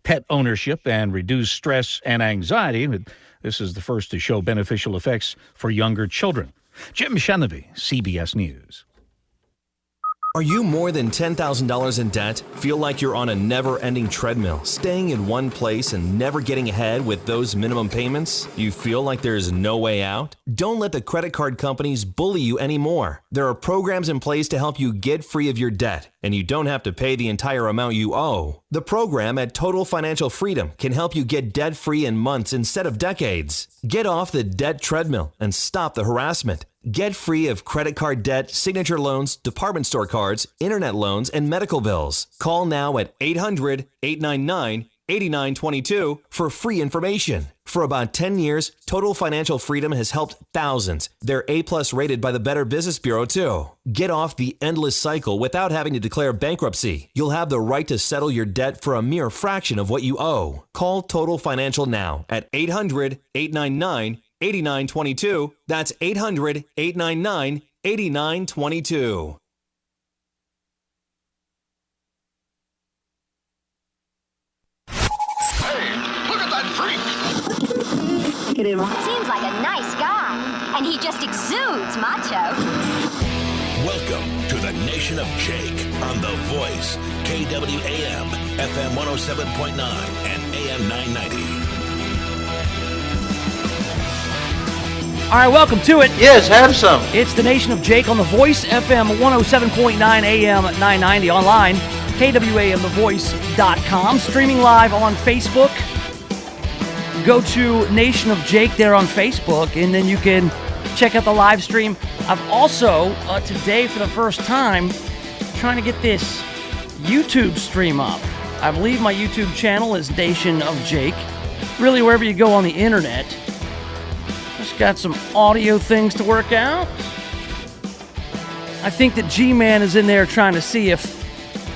pet ownership and reduce stress and anxiety. This is the first to show beneficial effects for younger children. Jim Shenevy, CBS News. Are you more than $10,000 in debt? Feel like you're on a never-ending treadmill, staying in one place and never getting ahead with those minimum payments? You feel like there's no way out? Don't let the credit card companies bully you anymore. There are programs in place to help you get free of your debt, and you don't have to pay the entire amount you owe. The program at Total Financial Freedom can help you get debt-free in months instead of decades. Get off the debt treadmill and stop the harassment. Get free of credit card debt, signature loans, department store cards, internet loans, and medical bills. Call now at 800-899-8922 for free information. For about 10 years, Total Financial Freedom has helped thousands. They're A+ rated by the Better Business Bureau, too. Get off the endless cycle without having to declare bankruptcy. You'll have the right to settle your debt for a mere fraction of what you owe. Call Total Financial now at 800-899-8922. That's 800-899-8922. Seems like a nice guy, and he just exudes macho. Welcome to the Nation of Jake on The Voice, KWAM, FM 107.9 and AM 990. All right, welcome to it. Yes, have some. It's the Nation of Jake on The Voice, FM 107.9 AM 990, online, KWAMTheVoice.com, streaming live on Facebook. Go to Nation of Jake there on Facebook, and then you can check out the live stream. I've also, today for the first time, trying to get this YouTube stream up. I believe my YouTube channel is Nation of Jake. Really, wherever you go on the internet. Just got some audio things to work out. I think that G-Man is in there trying to see if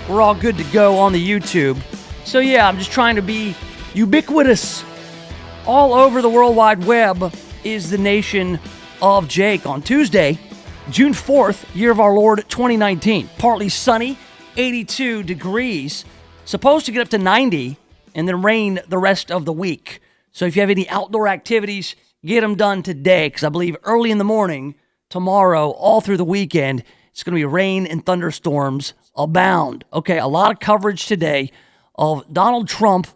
we're all good to go on the YouTube. So yeah, I'm just trying to be ubiquitous. All over the World Wide Web is the Nation of Jake on Tuesday, June 4th, year of our Lord 2019. Partly sunny, 82 degrees. Supposed to get up to 90 and then rain the rest of the week. So if you have any outdoor activities, get them done today, because I believe early in the morning, tomorrow, all through the weekend, it's going to be rain and thunderstorms abound. Okay, a lot of coverage today of Donald Trump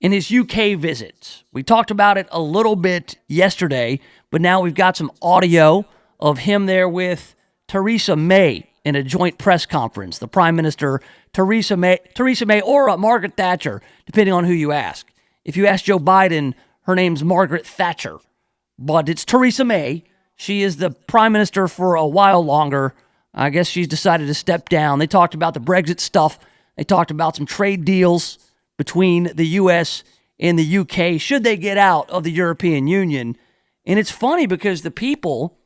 in his UK visit. We talked about it a little bit yesterday, but now we've got some audio of him there with Theresa May in a joint press conference. The Prime Minister, Theresa May or Margaret Thatcher, depending on who you ask. If you ask Joe Biden, her name's Margaret Thatcher, but it's Theresa May. She is the Prime Minister for a while longer. I guess she's decided to step down. They talked about the Brexit stuff. They talked about some trade deals between the U.S. and the U.K. should they get out of the European Union. And it's funny because the people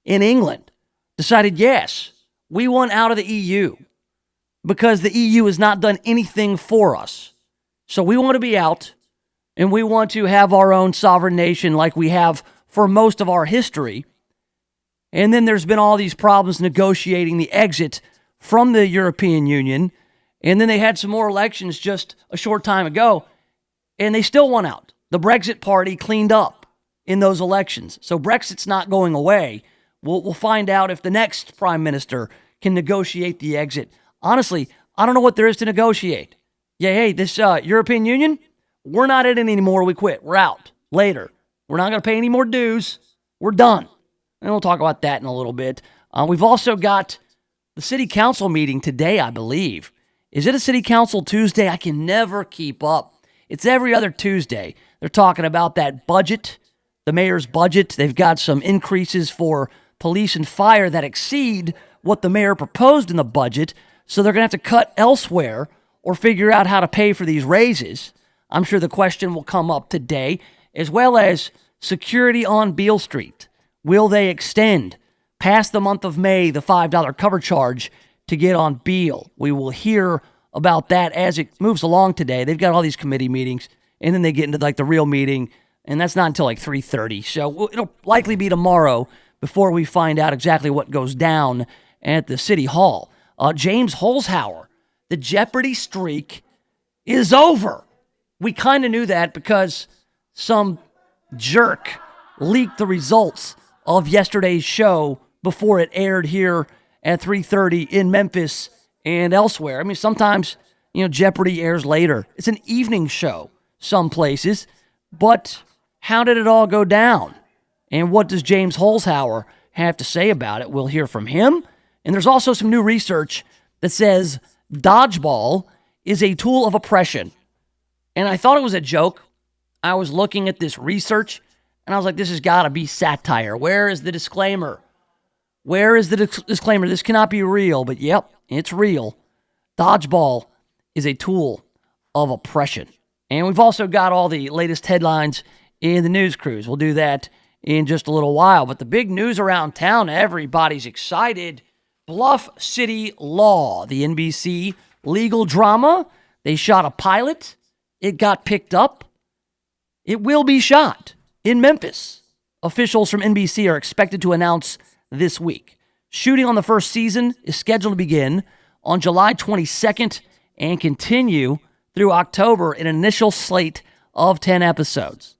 in England decided, yes, we want out of the EU because the EU has not done anything for us. So we want to be out, and we want to have our own sovereign nation like we have for most of our history. And then there's been all these problems negotiating the exit from the European Union. And then they had some more elections just a short time ago, and they still won out. The Brexit party cleaned up in those elections. So Brexit's not going away. We'll find out if the next prime minister can negotiate the exit. Honestly, I don't know what there is to negotiate. Yeah, hey, this European Union, we're not in it anymore. We quit. We're out. Later. We're not going to pay any more dues. We're done. And we'll talk about that in a little bit. We've also got the city council meeting today, I believe. Is it a city council Tuesday? I can never keep up. It's every other Tuesday. They're talking about that budget, the mayor's budget. They've got some increases for police and fire that exceed what the mayor proposed in the budget. So they're going to have to cut elsewhere or figure out how to pay for these raises. I'm sure the question will come up today, as well as security on Beale Street. Will they extend past the month of May the $5 cover charge to get on Beale? We will hear about that as it moves along today. They've got all these committee meetings, and then they get into like the real meeting, and that's not until like 3:30. So it'll likely be tomorrow before we find out exactly what goes down at the city hall. James Holzhauer, the Jeopardy streak is over. we kind of knew that because some jerk leaked the results of yesterday's show before it aired here at 3:30 in Memphis and elsewhere. I mean, sometimes, Jeopardy airs later. It's an evening show some places, but how did it all go down? And what does James Holzhauer have to say about it? We'll hear from him. And there's also some new research that says dodgeball is a tool of oppression. And I thought it was a joke. I was looking at this research, and I was like, this has got to be satire. Where is the disclaimer? Where is the disclaimer? This cannot be real. But yep, it's real. Dodgeball is a tool of oppression. And we've also got all the latest headlines in the news cruise. We'll do that in just a little while. But the big news around town, everybody's excited. Bluff City Law, the NBC legal drama. They shot a pilot. It got picked up. It will be shot in Memphis. Officials from NBC are expected to announce this week. Shooting on the first season is scheduled to begin on July 22nd and continue through October in an initial slate of 10 episodes.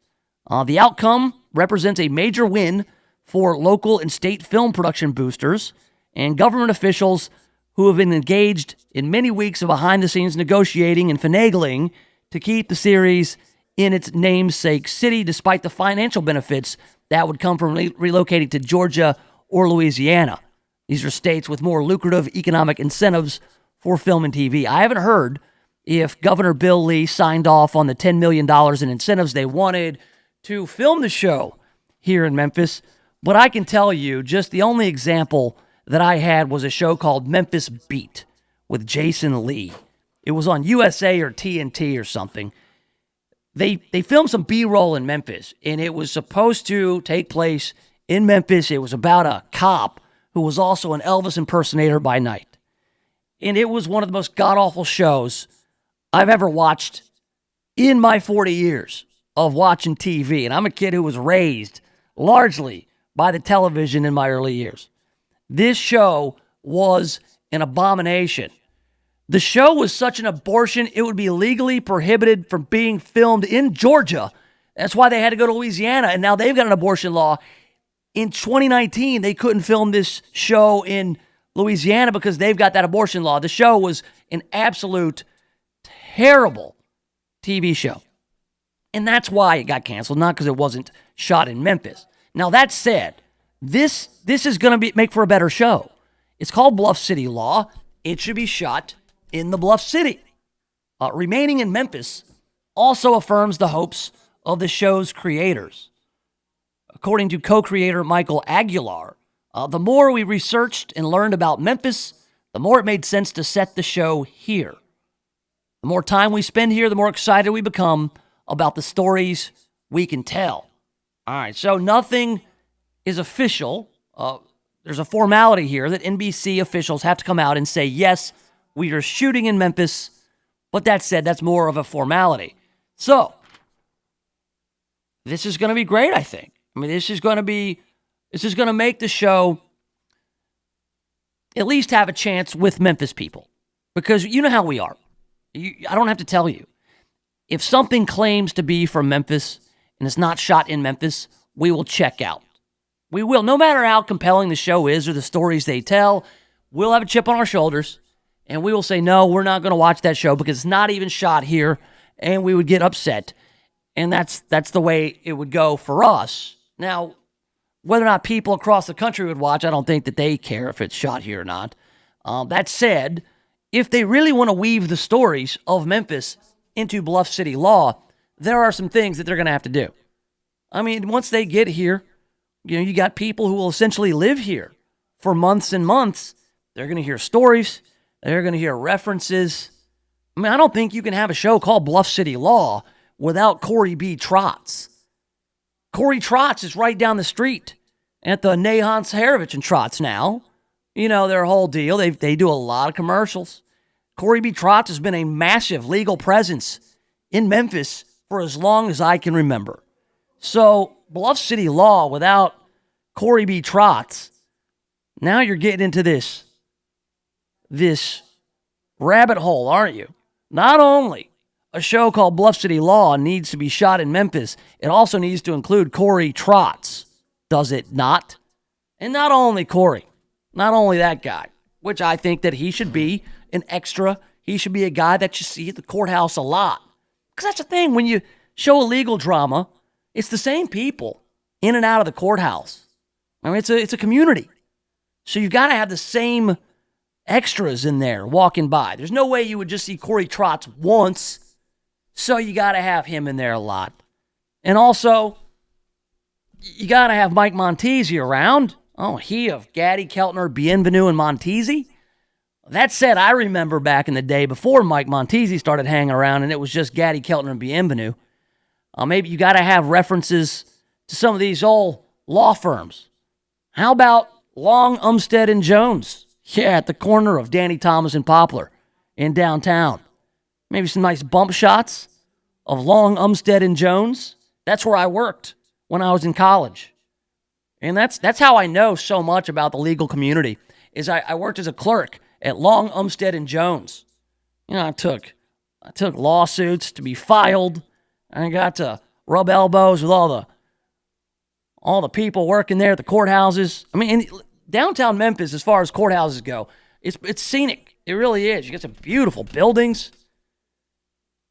The outcome represents a major win for local and state film production boosters and government officials who have been engaged in many weeks of behind-the-scenes negotiating and finagling to keep the series in its namesake city, despite the financial benefits that would come from relocating to Georgia or Louisiana. These are states with more lucrative economic incentives for film and TV. I haven't heard if Governor Bill Lee signed off on the $10 million in incentives they wanted to film the show here in Memphis, but I can tell you just the only example that I had was a show called Memphis Beat with Jason Lee. It was on USA or TNT or something. They filmed some B-roll in Memphis, and it was supposed to take place in Memphis. It was about a cop who was also an Elvis impersonator by night. And it was one of the most god-awful shows I've ever watched in my 40 years of watching TV. And I'm a kid who was raised largely by the television in my early years. This show was an abomination. The show was such an abortion, it would be legally prohibited from being filmed in Georgia. That's why they had to go to Louisiana, and now they've got an abortion law. In 2019, they couldn't film this show in Louisiana because they've got that abortion law. The show was an absolute terrible TV show. And that's why it got canceled, not because it wasn't shot in Memphis. Now, that said, this is going to make for a better show. It's called Bluff City Law. It should be shot in the Bluff City. Remaining in Memphis also affirms the hopes of the show's creators. According to co-creator Michael Aguilar, the more we researched and learned about Memphis, the more it made sense to set the show here. The more time we spend here, the more excited we become about the stories we can tell. All right, so nothing is official. There's a formality here that NBC officials have to come out and say, yes, we are shooting in Memphis. But that said, that's more of a formality. So, this is going to be great, I think. I mean, this is going to make the show at least have a chance with Memphis people. Because you know how we are. I don't have to tell you. If something claims to be from Memphis and it's not shot in Memphis, we will check out. We will. No matter how compelling the show is or the stories they tell, we'll have a chip on our shoulders and we will say, no, we're not going to watch that show because it's not even shot here, and we would get upset. And that's the way it would go for us. Now, whether or not people across the country would watch, I don't think that they care if it's shot here or not. That said, if they really want to weave the stories of Memphis into Bluff City Law, there are some things that they're going to have to do. I mean, once they get here, you got people who will essentially live here for months and months. They're going to hear stories. They're going to hear references. I mean, I don't think you can have a show called Bluff City Law without Corey B. Trotz. Corey Trotz is right down the street at the Nahon Saharovich and Trotz now. Their whole deal. They do a lot of commercials. Corey B. Trotz has been a massive legal presence in Memphis for as long as I can remember. So, Bluff City Law without Corey B. Trotz, now you're getting into this rabbit hole, aren't you? Not only a show called Bluff City Law needs to be shot in Memphis, it also needs to include Corey Trotz, does it not? And not only Corey, not only that guy, which I think that he should be an extra. He should be a guy that you see at the courthouse a lot. Because that's the thing, when you show a legal drama, it's the same people in and out of the courthouse. I mean, it's a community. So you've got to have the same extras in there walking by. There's no way you would just see Corey Trotz once. So you got to have him in there a lot. And also, you got to have Mike Montesi around. Oh, he of Gaddy, Keltner, Bienvenu, and Montesi. That said, I remember back in the day before Mike Montesi started hanging around and it was just Gaddy, Keltner, and Bienvenu. Maybe you got to have references to some of these old law firms. How about Long, Umstead, and Jones? Yeah, at the corner of Danny Thomas and Poplar in downtown. Maybe some nice bump shots of Long, Umstead, and Jones. That's where I worked when I was in college. And that's how I know so much about the legal community, is I worked as a clerk at Long, Umstead, and Jones. You know, I took lawsuits to be filed. I got to rub elbows with all the people working there at the courthouses. I mean, in downtown Memphis, as far as courthouses go, it's scenic. It really is. You got some beautiful buildings.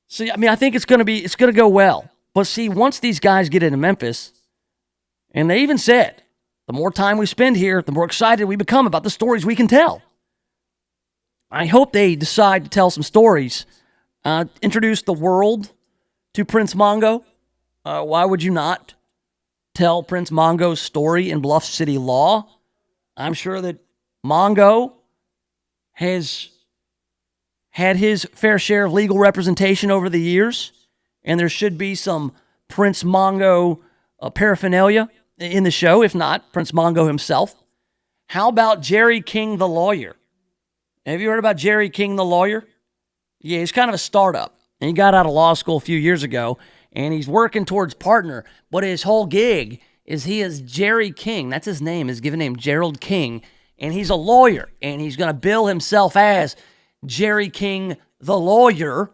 So, I mean, I think it's going to go well. But see, once these guys get into Memphis, and they even said, the more time we spend here, the more excited we become about the stories we can tell. I hope they decide to tell some stories. Introduce the world to Prince Mongo. Why would you not tell Prince Mongo's story in Bluff City Law? I'm sure that Mongo has had his fair share of legal representation over the years, and there should be some Prince Mongo paraphernalia in the show, if not Prince Mongo himself. How about Jerry King the lawyer? Have you heard about Jerry King the lawyer? Yeah, he's kind of a startup. And he got out of law school a few years ago, and he's working towards partner. But his whole gig is he is Jerry King. That's his name, his given name, Gerald King. And he's a lawyer, and he's going to bill himself as Jerry King the lawyer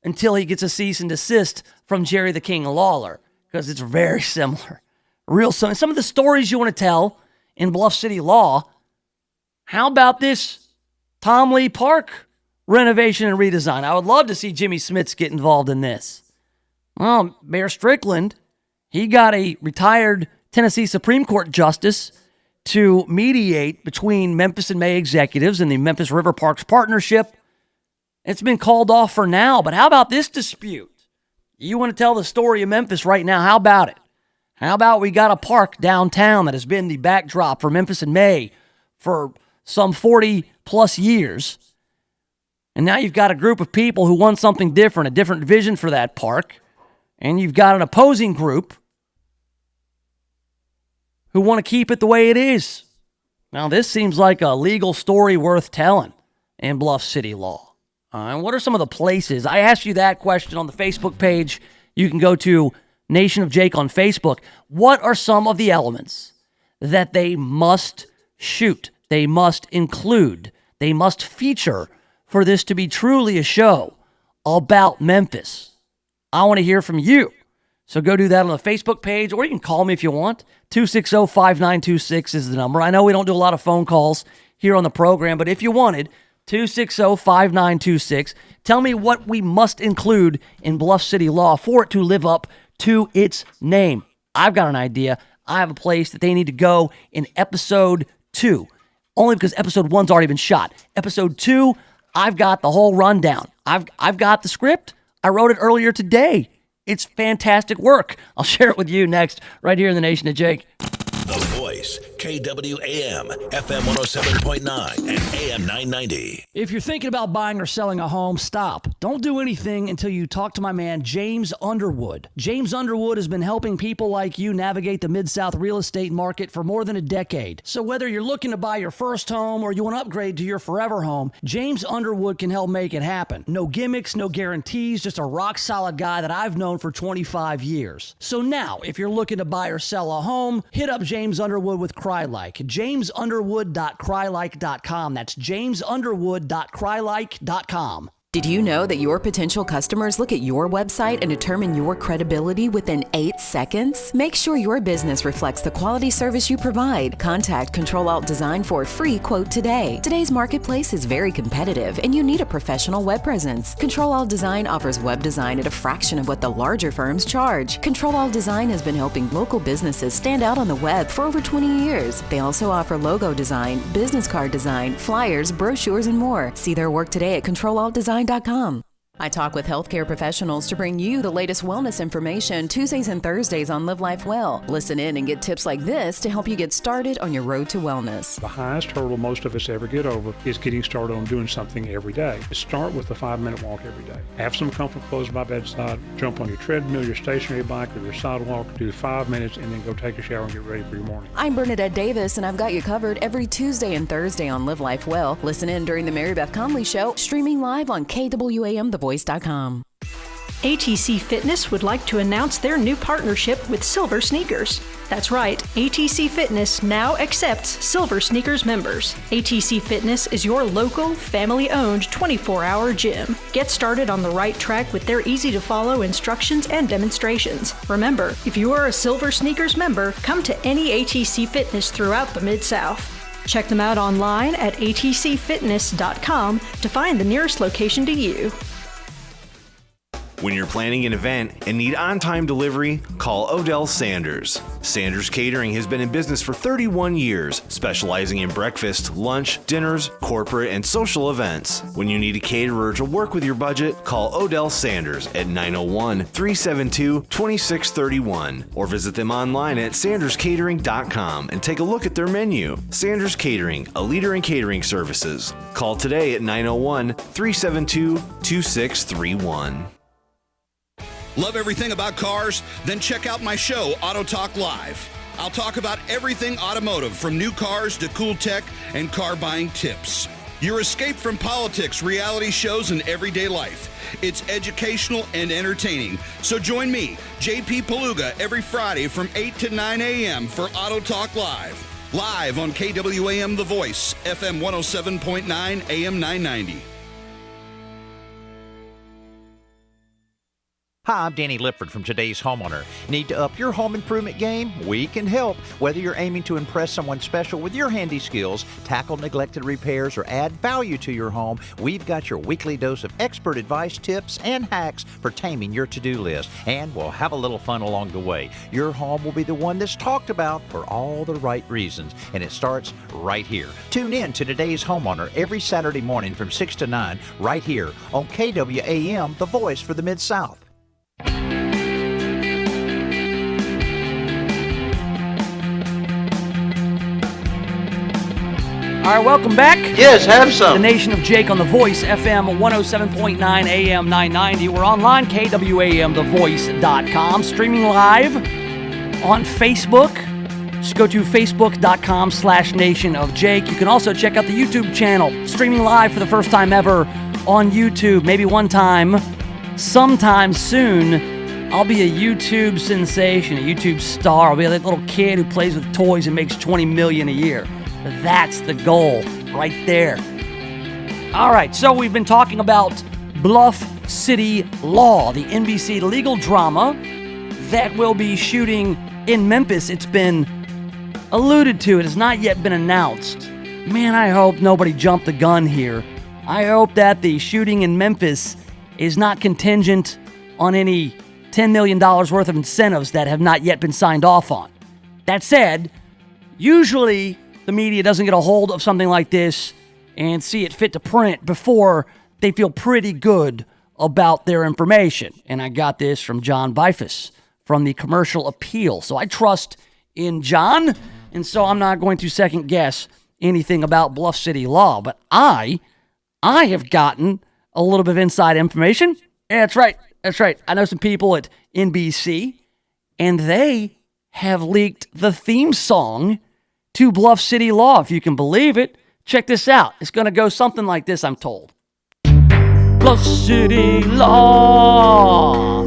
until he gets a cease and desist from Jerry the King Lawler, because it's very similar. Real similar. Some of the stories you want to tell in Bluff City Law. How about this Tom Lee Park renovation and redesign? I would love to see Jimmy Smits get involved in this. Well, Mayor Strickland, he got a retired Tennessee Supreme Court justice to mediate between Memphis and May executives and the Memphis River Parks Partnership. It's been called off for now, but how about this dispute? You want to tell the story of Memphis right now? How about it? How about we got a park downtown that has been the backdrop for Memphis and May for some 40 plus years. And now you've got a group of people who want something different, a different vision for that park. And you've got an opposing group who want to keep it the way it is. Now, this seems like a legal story worth telling in Bluff City Law. And what are some of the places? I asked you that question on the Facebook page. You can go to Nation of Jake on Facebook. What are some of the elements that they must shoot, they must include, they must feature for this to be truly a show about Memphis? I want to hear from you. So go do that on the Facebook page, or you can call me if you want. 260-5926 is the number. I know we don't do a lot of phone calls here on the program, but if you wanted, 260-5926. Tell me what we must include in Bluff City Law for it to live up to its name. I've got an idea. I have a place that they need to go in episode 2. Only because episode 1's already been shot. Episode 2, I've got the whole rundown. I've got the script. I wrote it earlier today. It's fantastic work. I'll share it with you next, right here in the Nation of Jake. The Voice, KWAM, FM 107.9 and AM 990. If you're thinking about buying or selling a home, stop. Don't do anything until you talk to my man, James Underwood. James Underwood has been helping people like you navigate the Mid-South real estate market for more than a decade. So whether you're looking to buy your first home or you want to upgrade to your forever home, James Underwood can help make it happen. No gimmicks, no guarantees, just a rock-solid guy that I've known for 25 years. So now, if you're looking to buy or sell a home, hit up James Underwood with CryLike. JamesUnderwood.crylike.com. That's JamesUnderwood.crylike.com. Did you know that your potential customers look at your website and determine your credibility within 8 seconds? Make sure your business reflects the quality service you provide. Contact Control Alt Design for a free quote today. Today's marketplace is very competitive and you need a professional web presence. Control Alt Design offers web design at a fraction of what the larger firms charge. Control Alt Design has been helping local businesses stand out on the web for over 20 years. They also offer logo design, business card design, flyers, brochures, and more. See their work today at ControlAltDesign.com. I talk with healthcare professionals to bring you the latest wellness information Tuesdays and Thursdays on Live Life Well. Listen in and get tips like this to help you get started on your road to wellness. The highest hurdle most of us ever get over is getting started on doing something every day. Start with a 5-minute walk every day. Have some comfort close by bedside. Jump on your treadmill, your stationary bike, or your sidewalk. Do 5 minutes and then go take a shower and get ready for your morning. I'm Bernadette Davis, and I've got you covered every Tuesday and Thursday on Live Life Well. Listen in during the Mary Beth Conley Show, streaming live on KWAM.com. ATC Fitness would like to announce their new partnership with Silver Sneakers. That's right, ATC Fitness now accepts Silver Sneakers members. ATC Fitness is your local, family-owned 24-hour gym. Get started on the right track with their easy-to-follow instructions and demonstrations. Remember, if you are a Silver Sneakers member, come to any ATC Fitness throughout the Mid-South. Check them out online at atcfitness.com to find the nearest location to you. When you're planning an event and need on-time delivery, call Odell Sanders. Sanders Catering has been in business for 31 years, specializing in breakfast, lunch, dinners, corporate, and social events. When you need a caterer to work with your budget, call Odell Sanders at 901-372-2631 or visit them online at sanderscatering.com and take a look at their menu. Sanders Catering, a leader in catering services. Call today at 901-372-2631. Love everything about cars? Then check out my show, Auto Talk Live. I'll talk about everything automotive, from new cars to cool tech and car buying tips. Your escape from politics, reality shows, and everyday life. It's educational and entertaining. So join me, JP Palooga, every Friday from 8 to 9 a.m. for Auto Talk Live. Live on KWAM The Voice, FM 107.9, AM 990. Hi, I'm Danny Lipford from Today's Homeowner. Need to up your home improvement game? We can help. Whether you're aiming to impress someone special with your handy skills, tackle neglected repairs, or add value to your home, we've got your weekly dose of expert advice, tips, and hacks for taming your to-do list. And we'll have a little fun along the way. Your home will be the one that's talked about for all the right reasons, and it starts right here. Tune in to Today's Homeowner every Saturday morning from 6 to 9 right here on KWAM, the voice for the Mid-South. All right, welcome back. Yes, have some. The Nation of Jake on The Voice, FM 107.9, AM 990. We're online, KWAMTheVoice.com, streaming live on Facebook. Just go to facebook.com/NationofJake. You can also check out the YouTube channel, streaming live for the first time ever on YouTube. Maybe one time, sometime soon, I'll be a YouTube sensation, a YouTube star. I'll be that little kid who plays with toys and makes $20 million a year. That's the goal right there. All right, so we've been talking about Bluff City Law, the NBC legal drama that will be shooting in Memphis. It's been alluded to. It has not yet been announced. Man, I hope nobody jumped the gun here. I hope that the shooting in Memphis is not contingent on any $10 million worth of incentives that have not yet been signed off on. That said, usually the media doesn't get a hold of something like this and see it fit to print before they feel pretty good about their information. And I got this from John Bifus from the Commercial Appeal. So I trust in John, and so I'm not going to second guess anything about Bluff City Law. But I have gotten a little bit of inside information. Yeah, that's right. I know some people at NBC, and they have leaked the theme song to Bluff City Law, if you can believe it. Check this out. It's going to go something like this, I'm told. Bluff City Law.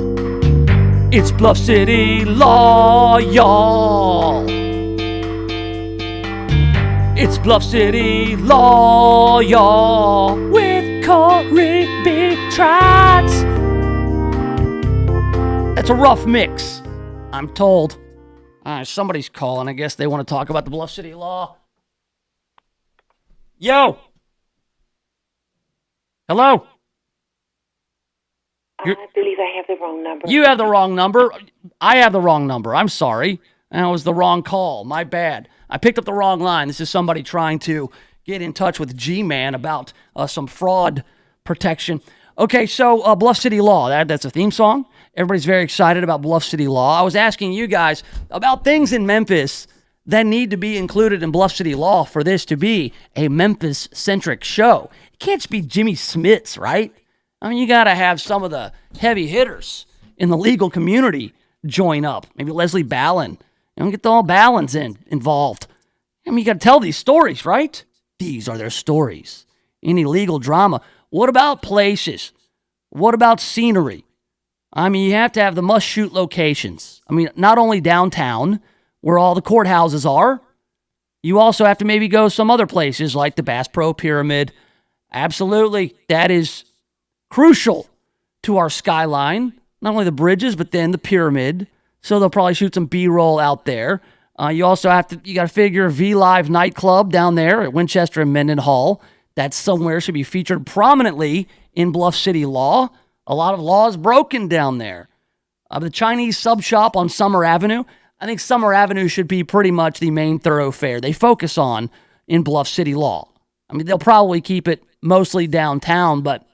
It's Bluff City Law, y'all. It's Bluff City Law, y'all. With Corey B. tried. That's a rough mix, I'm told. Somebody's calling. I guess they want to talk about the Bluff City Law. Yo! Hello? I believe I have the wrong number. You have the wrong number. I have the wrong number. I'm sorry. That was the wrong call. My bad. I picked up the wrong line. This is somebody trying to get in touch with G-Man about some fraud protection. Okay, so Bluff City Law. That's a theme song. Everybody's very excited about Bluff City Law. I was asking you guys about things in Memphis that need to be included in Bluff City Law for this to be a Memphis-centric show. It can't just be Jimmy Smits, right? I mean, you got to have some of the heavy hitters in the legal community join up. Maybe Leslie Ballin. Get all Ballins involved. I mean, you got to tell these stories, right? These are their stories. Any legal drama. What about places? What about scenery? I mean, you have to have the must-shoot locations. I mean, not only downtown, where all the courthouses are, you also have to maybe go some other places like the Bass Pro Pyramid. Absolutely. That is crucial to our skyline. Not only the bridges, but then the pyramid. So they'll probably shoot some B-roll out there. You also got to figure V-Live nightclub down there at Winchester and Mendenhall. That somewhere should be featured prominently in Bluff City Law. A lot of laws broken down there. The Chinese sub shop on Summer Avenue. I think Summer Avenue should be pretty much the main thoroughfare they focus on in Bluff City Law. I mean, they'll probably keep it mostly downtown, but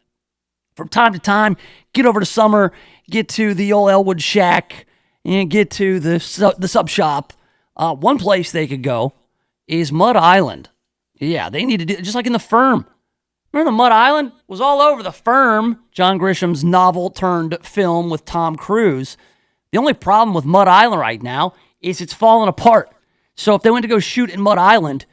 from time to time, get over to Summer, get to the old Elwood Shack, and get to the sub shop. One place they could go is Mud Island. Yeah, they need to do it just like in The Firm. Remember the Mud Island? Was all over The Firm, John Grisham's novel turned film with Tom Cruise. The only problem with Mud Island right now is it's falling apart. So if they went to go shoot in Mud Island,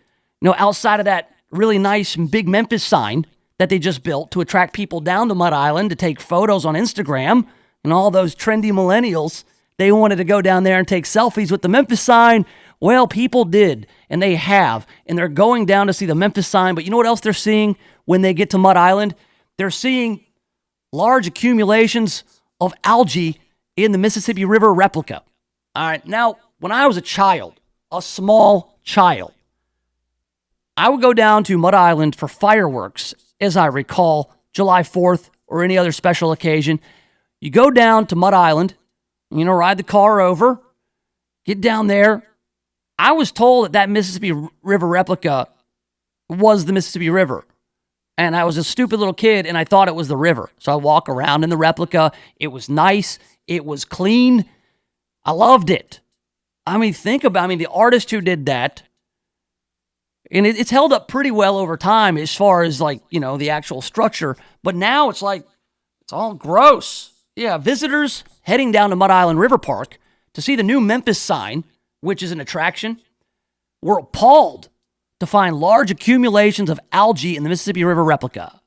outside of that really nice big Memphis sign that they just built to attract people down to Mud Island to take photos on Instagram, and all those trendy millennials, they wanted to go down there and take selfies with the Memphis sign. Well, people did, and they have, and they're going down to see the Memphis sign. But you know what else they're seeing when they get to Mud Island? They're seeing large accumulations of algae in the Mississippi River replica. All right, now, when I was a child, a small child, I would go down to Mud Island for fireworks, as I recall, July 4th or any other special occasion. You go down to Mud Island, ride the car over, get down there. I was told that Mississippi River replica was the Mississippi River. And I was a stupid little kid, and I thought it was the river. So I walk around in the replica. It was nice. It was clean. I loved it. I mean, the artist who did that, and it's held up pretty well over time as far as, the actual structure. But now it's all gross. Yeah, visitors heading down to Mud Island River Park to see the new Memphis sign, which is an attraction, were appalled to find large accumulations of algae in the Mississippi River replica.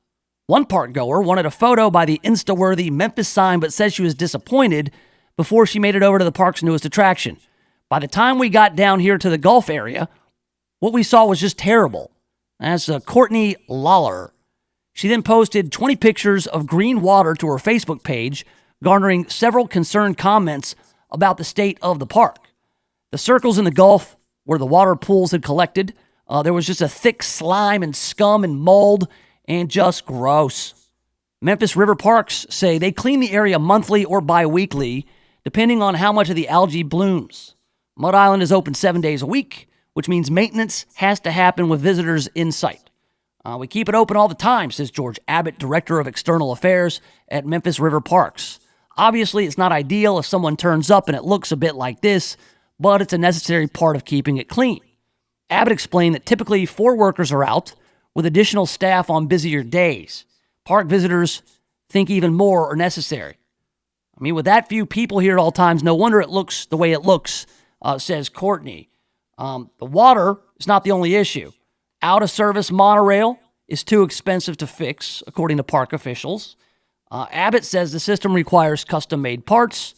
One park goer wanted a photo by the Insta-worthy Memphis sign, but said she was disappointed before she made it over to the park's newest attraction. By the time we got down here to the Gulf area, what we saw was just terrible. That's Courtney Lawler. She then posted 20 pictures of green water to her Facebook page, garnering several concerned comments about the state of the park. The circles in the Gulf where the water pools had collected, there was just a thick slime and scum and mold and just gross. Memphis River Parks say they clean the area monthly or bi-weekly, depending on how much of the algae blooms. Mud Island is open 7 days a week, which means maintenance has to happen with visitors in sight. We keep it open all the time, says George Abbott, Director of External Affairs at Memphis River Parks. Obviously, it's not ideal if someone turns up and it looks a bit like this, but it's a necessary part of keeping it clean. Abbott explained that typically 4 workers are out, with additional staff on busier days. Park visitors think even more are necessary. I mean, with that few people here at all times, no wonder it looks the way it looks, says Courtney. The water is not the only issue. Out-of-service monorail is too expensive to fix, according to park officials. Abbott says the system requires custom-made parts.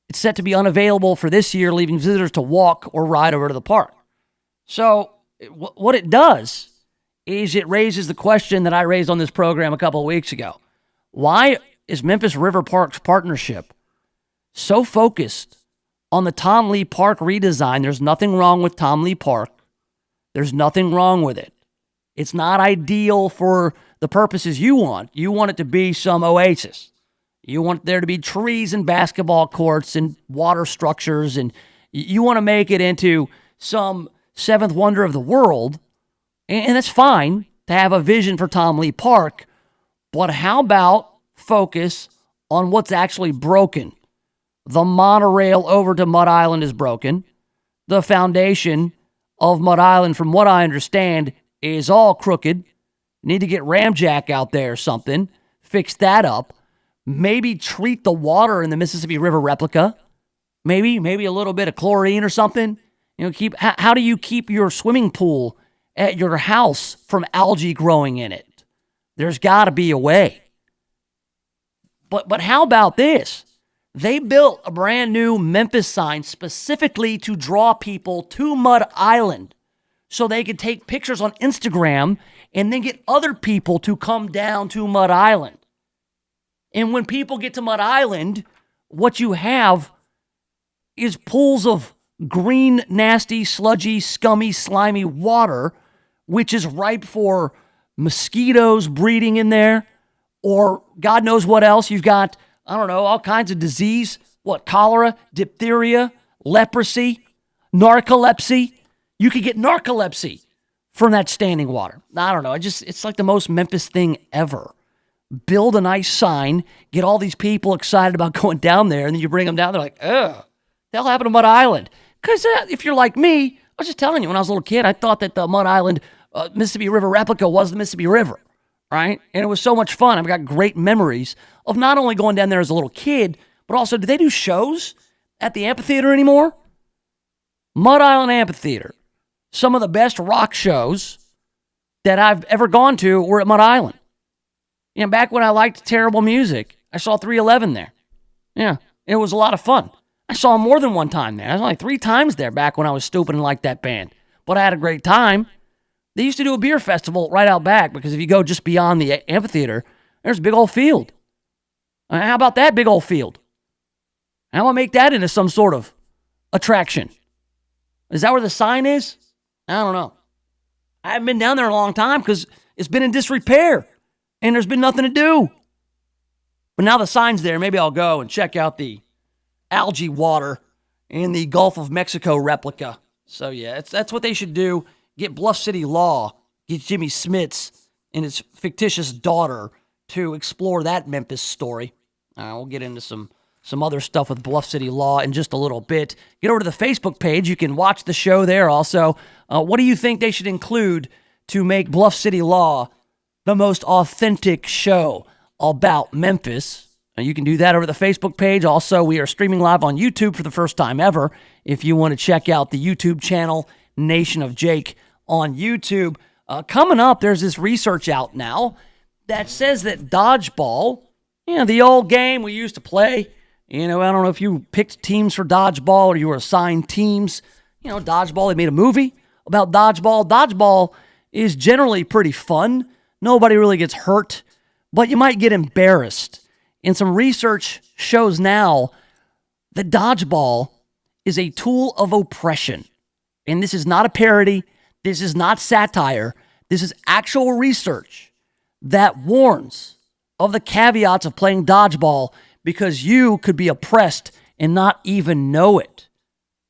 It's set to be unavailable for this year, leaving visitors to walk or ride over to the park. So what it does is it raises the question that I raised on this program a couple of weeks ago. Why is Memphis River Parks Partnership so focused on the Tom Lee Park redesign? There's nothing wrong with Tom Lee Park. There's nothing wrong with it. It's not ideal for the purposes you want. You want it to be some oasis. You want there to be trees and basketball courts and water structures, and you want to make it into some seventh wonder of the world, and that's fine to have a vision for Tom Lee Park, but how about focus on what's actually broken? The monorail over to Mud Island is broken. The foundation of Mud Island, from what I understand, is all crooked. Need to get Ramjack out there or something, fix that up. Maybe treat the water in the Mississippi River replica. Maybe a little bit of chlorine or something. How do you keep your swimming pool at your house from algae growing in it? There's got to be a way. But how about this? They built a brand new Memphis sign specifically to draw people to Mud Island so they could take pictures on Instagram and then get other people to come down to Mud Island. And when people get to Mud Island, what you have is pools of green, nasty, sludgy, scummy, slimy water, which is ripe for mosquitoes breeding in there, or God knows what else. You've got, I don't know, all kinds of disease. What, cholera, diphtheria, leprosy, narcolepsy. You could get narcolepsy from that standing water. I don't know. It's like the most Memphis thing ever. Build a nice sign, get all these people excited about going down there, and then you bring them down, they're like, ugh, the hell happened to Mud Island? Because if you're like me, I was just telling you, when I was a little kid, I thought that the Mud Island Mississippi River replica was the Mississippi River, right? And it was so much fun. I've got great memories of not only going down there as a little kid, but also, do they do shows at the amphitheater anymore? Mud Island Amphitheater. Some of the best rock shows that I've ever gone to were at Mud Island. Back when I liked terrible music, I saw 311 there. Yeah, it was a lot of fun. I saw them more than one time there. I was only 3 times there back when I was stupid and liked that band. But I had a great time. They used to do a beer festival right out back, because if you go just beyond the amphitheater, there's a big old field. How about that big old field? How about make that into some sort of attraction? Is that where the sign is? I don't know. I haven't been down there in a long time because it's been in disrepair. And there's been nothing to do. But now the sign's there. Maybe I'll go and check out the algae water in the Gulf of Mexico replica. So, yeah, that's what they should do. Get Bluff City Law, get Jimmy Smits and his fictitious daughter to explore that Memphis story. We'll get into some other stuff with Bluff City Law in just a little bit. Get over to the Facebook page. You can watch the show there also. What do you think they should include to make Bluff City Law the most authentic show about Memphis? You can do that over the Facebook page. Also, we are streaming live on YouTube for the first time ever. If you want to check out the YouTube channel, Nation of Jake on YouTube. Coming up, there's this research out now that says that dodgeball, the old game we used to play, I don't know if you picked teams for dodgeball or you were assigned teams. Dodgeball, they made a movie about dodgeball. Dodgeball is generally pretty fun. Nobody really gets hurt, but you might get embarrassed. And some research shows now that dodgeball is a tool of oppression. And this is not a parody. This is not satire. This is actual research that warns of the caveats of playing dodgeball, because you could be oppressed and not even know it.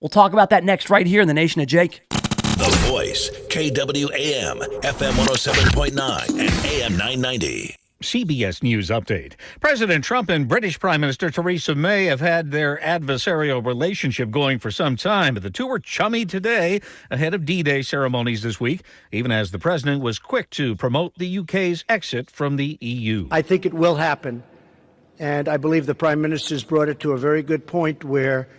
We'll talk about that next right here in the Nation of Jake. The Voice, KWAM, FM 107.9 and AM 990. CBS News Update. President Trump and British Prime Minister Theresa May have had their adversarial relationship going for some time, but the two were chummy today ahead of D-Day ceremonies this week, even as the president was quick to promote the UK's exit from the EU. I think it will happen, and I believe the Prime Minister's brought it to a very good point where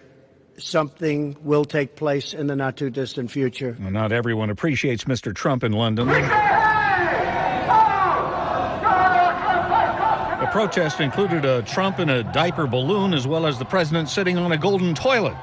something will take place in the not-too-distant future. Well, not everyone appreciates Mr. Trump in London. The protest included a Trump in a diaper balloon, as well as the president sitting on a golden toilet.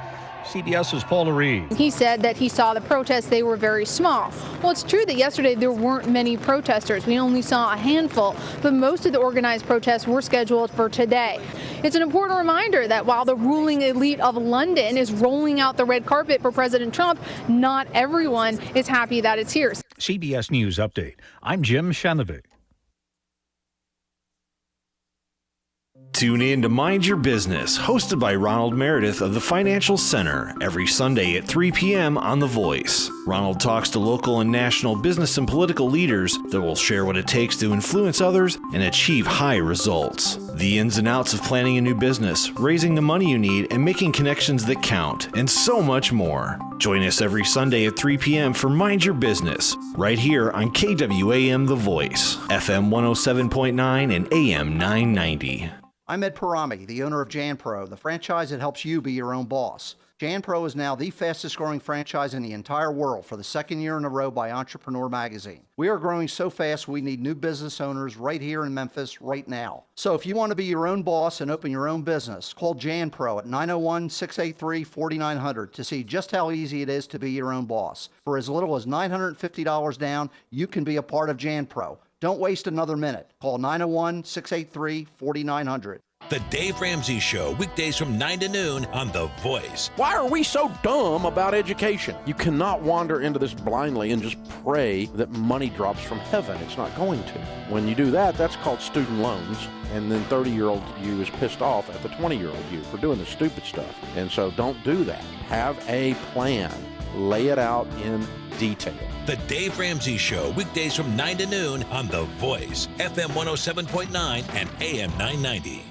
CBS's Paula Reed. He said that he saw the protests, they were very small. Well, it's true that yesterday there weren't many protesters. We only saw a handful, but most of the organized protests were scheduled for today. It's an important reminder that while the ruling elite of London is rolling out the red carpet for President Trump, not everyone is happy that it's here. CBS News Update. I'm Jim Shanovic. Tune in to Mind Your Business, hosted by Ronald Meredith of the Financial Center, every Sunday at 3 p.m. on The Voice. Ronald talks to local and national business and political leaders that will share what it takes to influence others and achieve high results. The ins and outs of planning a new business, raising the money you need, and making connections that count, and so much more. Join us every Sunday at 3 p.m. for Mind Your Business, right here on KWAM The Voice, FM 107.9 and AM 990. I'm Ed Parami, the owner of JanPro, the franchise that helps you be your own boss. JanPro is now the fastest growing franchise in the entire world for the second year in a row by Entrepreneur Magazine. We are growing so fast we need new business owners right here in Memphis right now. So if you want to be your own boss and open your own business, call JanPro at 901-683-4900 to see just how easy it is to be your own boss. For as little as $950 down, you can be a part of JanPro. Don't waste another minute. Call 901-683-4900. The Dave Ramsey Show, weekdays from 9 to noon on The Voice. Why are we so dumb about education? You cannot wander into this blindly and just pray that money drops from heaven. It's not going to. When you do that, that's called student loans. And then 30-year-old you is pissed off at the 20-year-old you for doing the stupid stuff. And so don't do that. Have a plan. Lay it out in detail. The Dave Ramsey Show, weekdays from 9 to noon on The Voice, FM 107.9 and AM 990.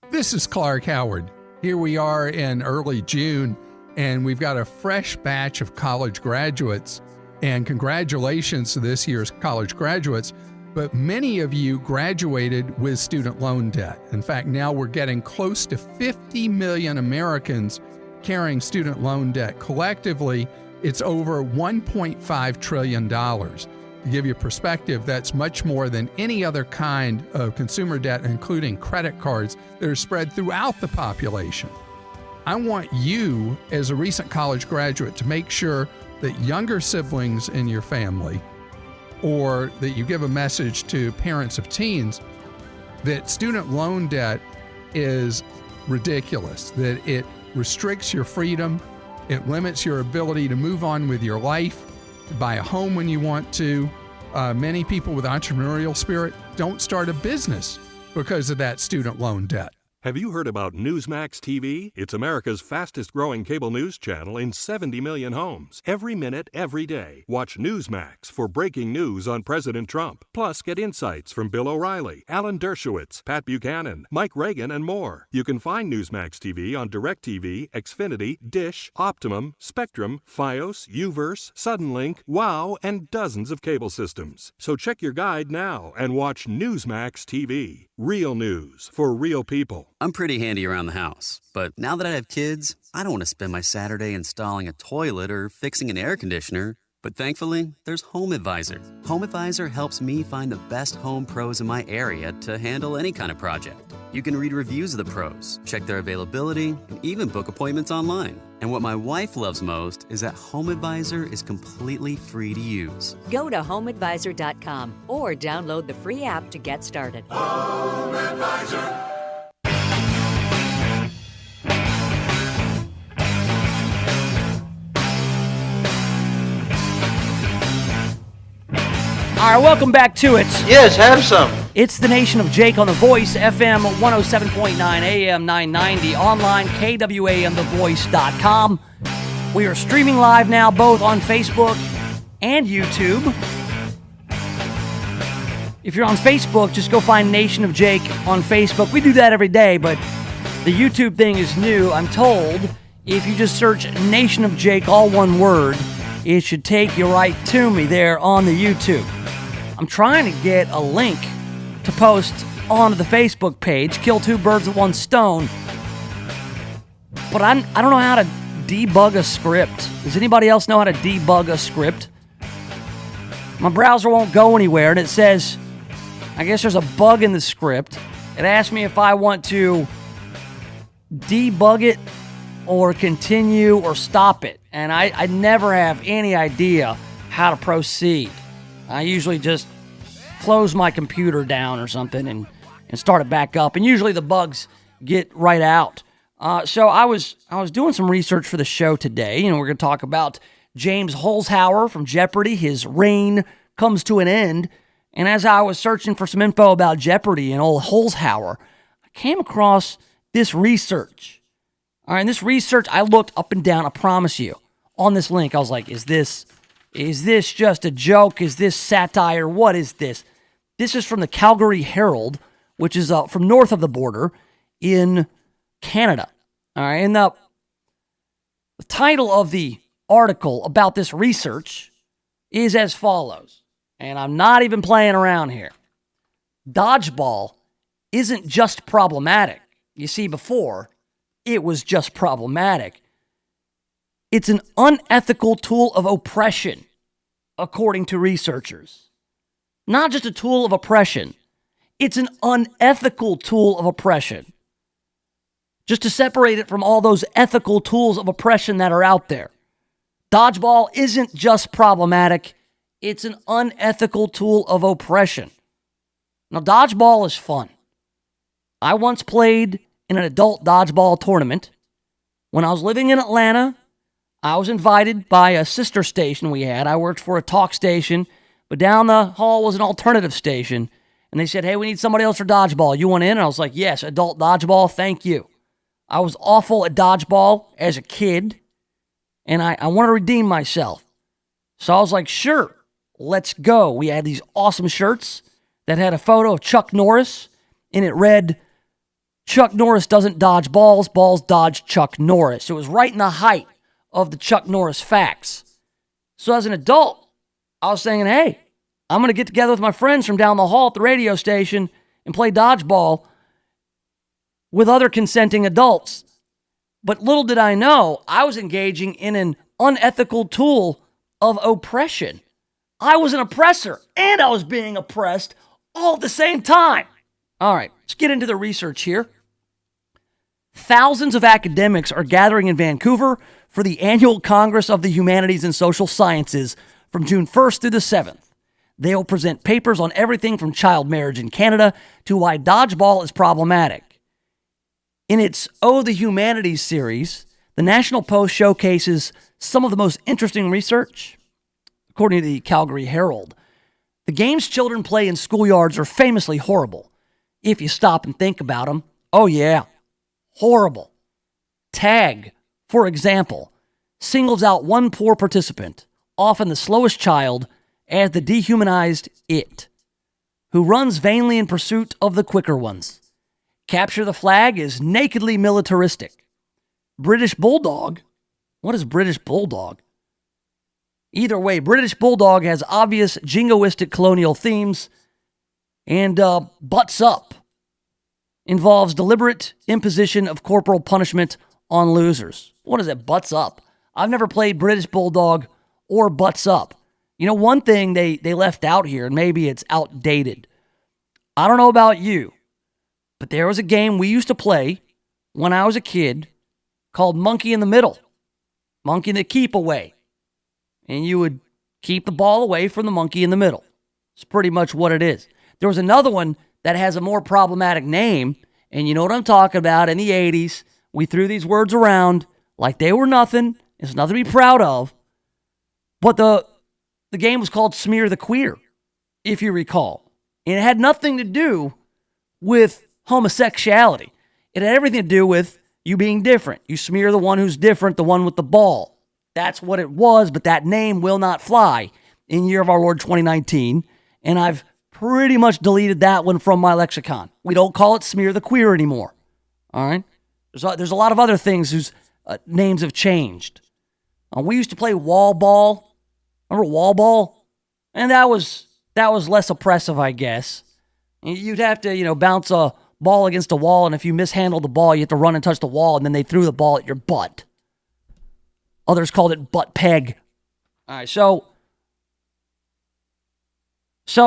This is Clark Howard. Here we are in early June, and we've got a fresh batch of college graduates. And congratulations to this year's college graduates. But many of you graduated with student loan debt. In fact, now we're getting close to 50 million Americans carrying student loan debt. Collectively, it's over $1.5 trillion. To give you perspective, that's much more than any other kind of consumer debt, including credit cards, that are spread throughout the population. I want you, as a recent college graduate, to make sure that younger siblings in your family, or that you give a message to parents of teens, that student loan debt is ridiculous, that it restricts your freedom, it limits your ability to move on with your life, to buy a home when you want to. Many people with entrepreneurial spirit don't start a business because of that student loan debt. Have you heard about Newsmax TV? It's America's fastest growing cable news channel in 70 million homes. Every minute, every day. Watch Newsmax for breaking news on President Trump. Plus, get insights from Bill O'Reilly, Alan Dershowitz, Pat Buchanan, Mike Reagan, and more. You can find Newsmax TV on DirecTV, Xfinity, Dish, Optimum, Spectrum, Fios, Uverse, Suddenlink, WOW, and dozens of cable systems. So check your guide now and watch Newsmax TV. Real news for real people. I'm pretty handy around the house, but now that I have kids, I don't want to spend my Saturday installing a toilet or fixing an air conditioner. But thankfully, there's HomeAdvisor. HomeAdvisor helps me find the best home pros in my area to handle any kind of project. You can read reviews of the pros, check their availability, and even book appointments online. And what my wife loves most is that HomeAdvisor is completely free to use. Go to HomeAdvisor.com or download the free app to get started. HomeAdvisor. All right, welcome back to it. Yes, have some. It's the Nation of Jake on The Voice, FM 107.9, AM 990, online, KWAMTheVoice.com. We are streaming live now, both on Facebook and YouTube. If you're on Facebook, just go find Nation of Jake on Facebook. We do that every day, but the YouTube thing is new. I'm told if you just search Nation of Jake, all one word, it should take you right to me there on the YouTube. I'm trying to get a link to post onto the Facebook page, kill two birds with one stone, but I don't know how to debug a script. Does anybody else know how to debug a script? My browser won't go anywhere, and it says, I guess there's a bug in the script. It asked me if I want to debug it or continue or stop it. And I never have any idea how to proceed. I usually just close my computer down or something and start it back up. And usually the bugs get right out. So I was doing some research for the show today, and we're going to talk about James Holzhauer from Jeopardy. His reign comes to an end. And as I was searching for some info about Jeopardy and old Holzhauer, I came across this research. All right, and this research, I looked up and down, I promise you, on this link. I was like, is this just a joke? Is this satire? What is this? This is from the Calgary Herald, which is from north of the border in Canada. All right, and the title of the article about this research is as follows. And I'm not even playing around here. Dodgeball isn't just problematic. You see, before, it was just problematic. It's an unethical tool of oppression, according to researchers. Not just a tool of oppression. It's an unethical tool of oppression. Just to separate it from all those ethical tools of oppression that are out there. Dodgeball isn't just problematic. It's an unethical tool of oppression. Now, dodgeball is fun. I once played in an adult dodgeball tournament. When I was living in Atlanta, I was invited by a sister station we had. I worked for a talk station, but down the hall was an alternative station. And they said, hey, we need somebody else for dodgeball. You want in? And I was like, yes, adult dodgeball, thank you. I was awful at dodgeball as a kid, and I want to redeem myself. So I was like, sure. Let's go. We had these awesome shirts that had a photo of Chuck Norris, and it read, Chuck Norris doesn't dodge balls, balls dodge Chuck Norris. It was right in the height of the Chuck Norris facts. So as an adult, I was saying, hey, I'm going to get together with my friends from down the hall at the radio station and play dodgeball with other consenting adults. But little did I know, I was engaging in an unethical tool of oppression. I was an oppressor, and I was being oppressed all at the same time. All right, let's get into the research here. Thousands of academics are gathering in Vancouver for the annual Congress of the Humanities and Social Sciences from June 1st through the 7th. They will present papers on everything from child marriage in Canada to why dodgeball is problematic. In its Oh, the Humanities series, the National Post showcases some of the most interesting research. According to the Calgary Herald, the games children play in schoolyards are famously horrible. If you stop and think about them, oh yeah, horrible. Tag, for example, singles out one poor participant, often the slowest child, as the dehumanized it, who runs vainly in pursuit of the quicker ones. Capture the Flag is nakedly militaristic. British Bulldog? What is British Bulldog? Either way, British Bulldog has obvious jingoistic colonial themes, and Butts Up involves deliberate imposition of corporal punishment on losers. What is it, Butts Up? I've never played British Bulldog or Butts Up. You know, one thing they left out here, and maybe it's outdated. I don't know about you, but there was a game we used to play when I was a kid called Monkey in the Middle. Monkey in the Keep Away. And you would keep the ball away from the monkey in the middle. It's pretty much what it is. There was another one that has a more problematic name, and you know what I'm talking about. In the 80s, we threw these words around like they were nothing. It's nothing to be proud of. But the game was called Smear the Queer, if you recall. And it had nothing to do with homosexuality. It had everything to do with you being different. You smear the one who's different, the one with the ball. That's what it was, but that name will not fly in year of our Lord 2019, and I've pretty much deleted that one from my lexicon. We don't call it Smear the Queer anymore, all right? There's a lot of other things whose names have changed. We used to play wall ball. Remember wall ball? And that was less oppressive, I guess. You'd have to, bounce a ball against a wall, and if you mishandled the ball, you have to run and touch the wall, and then they threw the ball at your butt. Others called it butt peg. All right, so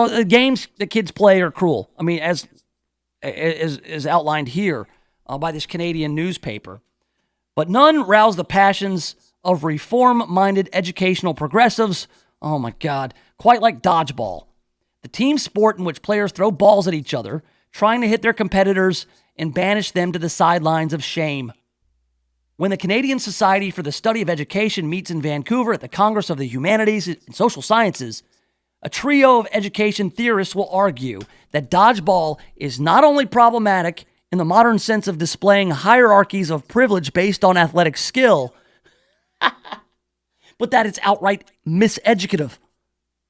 the games that kids play are cruel. I mean, as outlined here by this Canadian newspaper. But none rouse the passions of reform-minded educational progressives, oh my God, quite like dodgeball, the team sport in which players throw balls at each other, trying to hit their competitors and banish them to the sidelines of shame. When the Canadian Society for the Study of Education meets in Vancouver at the Congress of the Humanities and Social Sciences, a trio of education theorists will argue that dodgeball is not only problematic in the modern sense of displaying hierarchies of privilege based on athletic skill, but that it's outright miseducative.